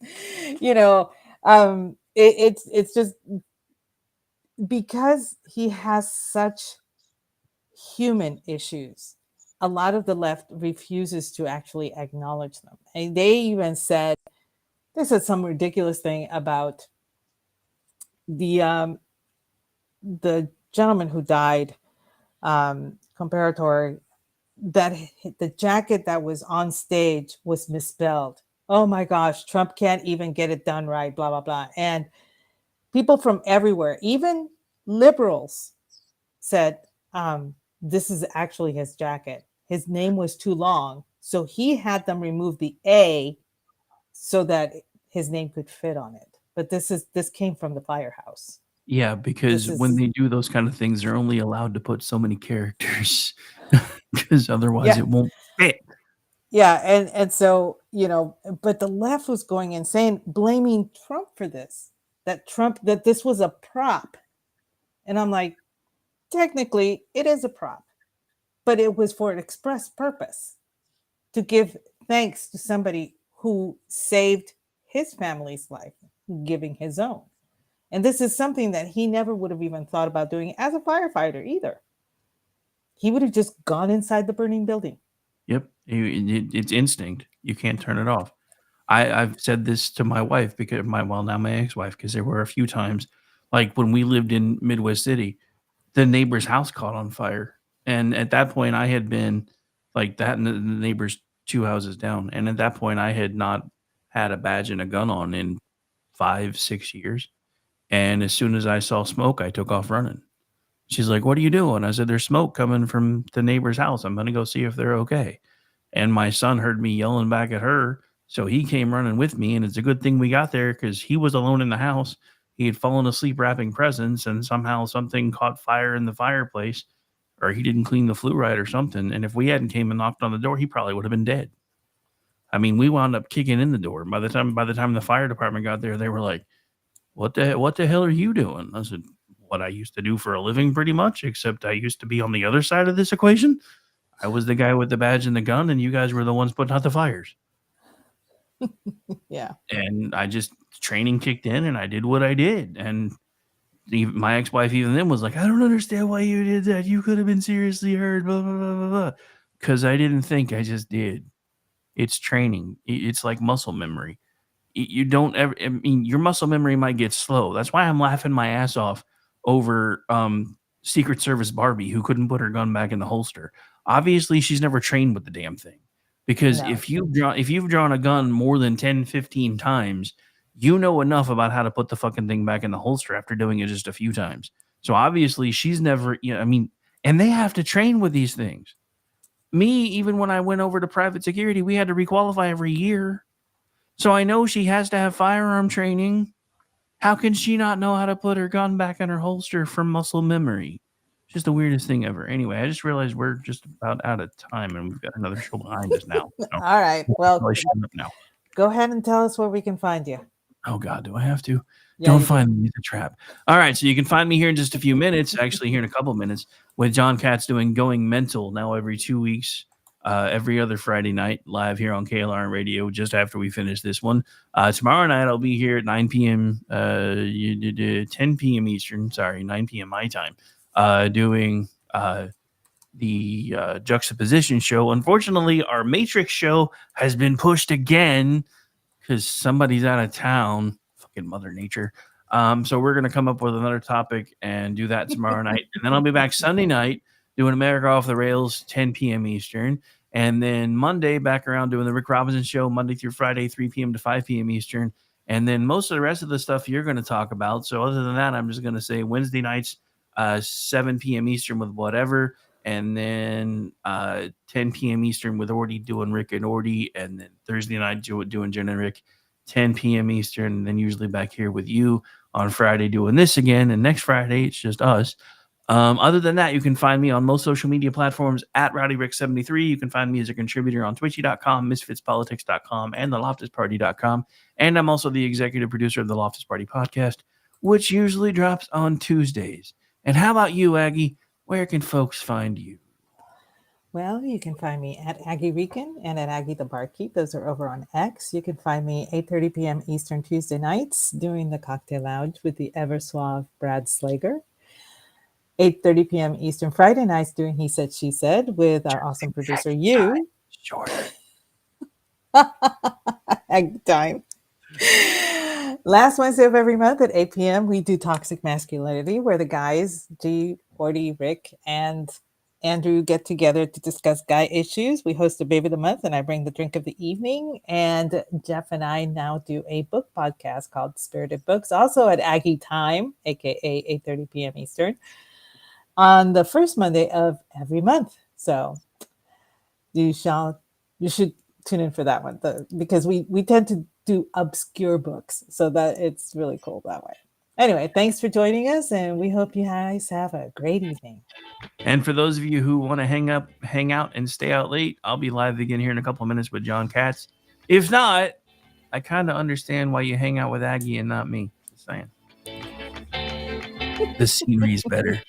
it's just because he has such human issues. A lot of the left refuses to actually acknowledge them. And they even said some ridiculous thing about the gentleman who died, comparator, that the jacket that was on stage was misspelled. Oh my gosh, Trump can't even get it done right, blah, blah, blah. And people from everywhere, even liberals, said, this is actually his jacket. His name was too long. So he had them remove the A so that his name could fit on it. But this came from the firehouse. Yeah, because when they do those kind of things, they're only allowed to put so many characters because otherwise it won't fit. Yeah, and so, but the left was going insane, blaming Trump for this, that this was a prop. And I'm like, technically, it is a prop, but it was for an express purpose, to give thanks to somebody who saved his family's life, giving his own. And this is something that he never would have even thought about doing as a firefighter either. He would have just gone inside the burning building. Yep. It's instinct. You can't turn it off. I've said this to my wife, because now my ex-wife, because there were a few times, like when we lived in Midwest City, the neighbor's house caught on fire. And at that point I had been like that, and the neighbor's 2 houses down. And at that point I had not had a badge and a gun on in 5-6 years. And as soon as I saw smoke, I took off running. She's like, "What are you doing?" I said, "There's smoke coming from the neighbor's house. I'm going to go see if they're okay." And my son heard me yelling back at her, so he came running with me. And it's a good thing we got there, because he was alone in the house. He had fallen asleep wrapping presents, and somehow something caught fire in the fireplace, or he didn't clean the flue right or something. And if we hadn't came and knocked on the door, he probably would have been dead. I mean, we wound up kicking in the door. By the time the fire department got there, they were like, what the hell are you doing? I said, what I used to do for a living, pretty much, except I used to be on the other side of this equation. I was the guy with the badge and the gun, and you guys were the ones putting out the fires. Yeah. And I just, training kicked in, and I did what I did. And my ex-wife even then was like, I don't understand why you did that. You could have been seriously hurt, blah, blah, blah, blah, blah. Because I didn't think, I just did. It's training. It's like muscle memory. You don't ever, I mean, your muscle memory might get slow. That's why I'm laughing my ass off over Secret Service Barbie, who couldn't put her gun back in the holster. Obviously, she's never trained with the damn thing. Because No. if you've drawn a gun more than 10, 15 times, you know enough about how to put the fucking thing back in the holster after doing it just a few times. So obviously, she's never, I mean, and they have to train with these things. Me, even when I went over to private security, we had to requalify every year. So I know she has to have firearm training. How can she not know how to put her gun back in her holster from muscle memory? It's just the weirdest thing ever. Anyway, I just realized we're just about out of time, and we've got another show behind us now. So All right. Well, shut up now. Go ahead and tell us where we can find you. Oh, God, do I have to? Yeah, Don't you find me. It's a trap. All right, so you can find me here in just a few minutes, actually here in a couple minutes, with John Katz doing Going Mental now every 2 weeks, every other Friday night, live here on KLRN Radio just after we finish this one. Tomorrow night, I'll be here at 9 p.m., 10 p.m. Eastern, 9 p.m. my time, doing the Juxtaposition show. Unfortunately, our Matrix show has been pushed again because somebody's out of town. Fucking Mother Nature. So we're going to come up with another topic and do that tomorrow night. And then I'll be back Sunday night doing America Off the Rails, 10 p.m. Eastern. And then Monday, back around doing the Rick Robinson show, Monday through Friday, 3 p.m. to 5 p.m. Eastern. And then most of the rest of the stuff you're going to talk about. So other than that, I'm just going to say Wednesday nights, 7 p.m. Eastern with whatever. And then 10 p.m. Eastern with Ordy doing Rick and Ordy. And then Thursday night doing Jen and Rick, 10 p.m. Eastern. And then usually back here with you on Friday doing this again. And next Friday, it's just us. Other than that, you can find me on most social media platforms at RowdyRick73. You can find me as a contributor on Twitchy.com, MisfitsPolitics.com, and TheLoftusParty.com. And I'm also the executive producer of the Loftus Party podcast, which usually drops on Tuesdays. And how about you, Aggie? Where can folks find you? Well, you can find me at Aggie Rican and at Aggie the Barkeep. Those are over on X. You can find me 8:30 p.m. Eastern Tuesday nights doing the Cocktail Lounge with the ever suave Brad Slager. 8:30 p.m. Eastern Friday nights doing He Said, She Said with our awesome producer, you. Sure. Aggie time. Last Wednesday of every month at 8 p.m., we do Toxic Masculinity, where the guys, G, Ordy, Rick, and Andrew get together to discuss guy issues. We host a Baby of the Month, and I bring the drink of the evening. And Jeff and I now do a book podcast called Spirited Books, also at Aggie Time, a.k.a. 8:30 p.m. Eastern, on the first Monday of every month. So you should tune in for that one, because we tend to do obscure books, so that it's really cool that way. Anyway, thanks for joining us, and we hope you guys have a great evening. And for those of you who want to hang out, and stay out late, I'll be live again here in a couple of minutes with John Katz. If not, I kind of understand why you hang out with Aggie and not me. Just saying. The scenery's better.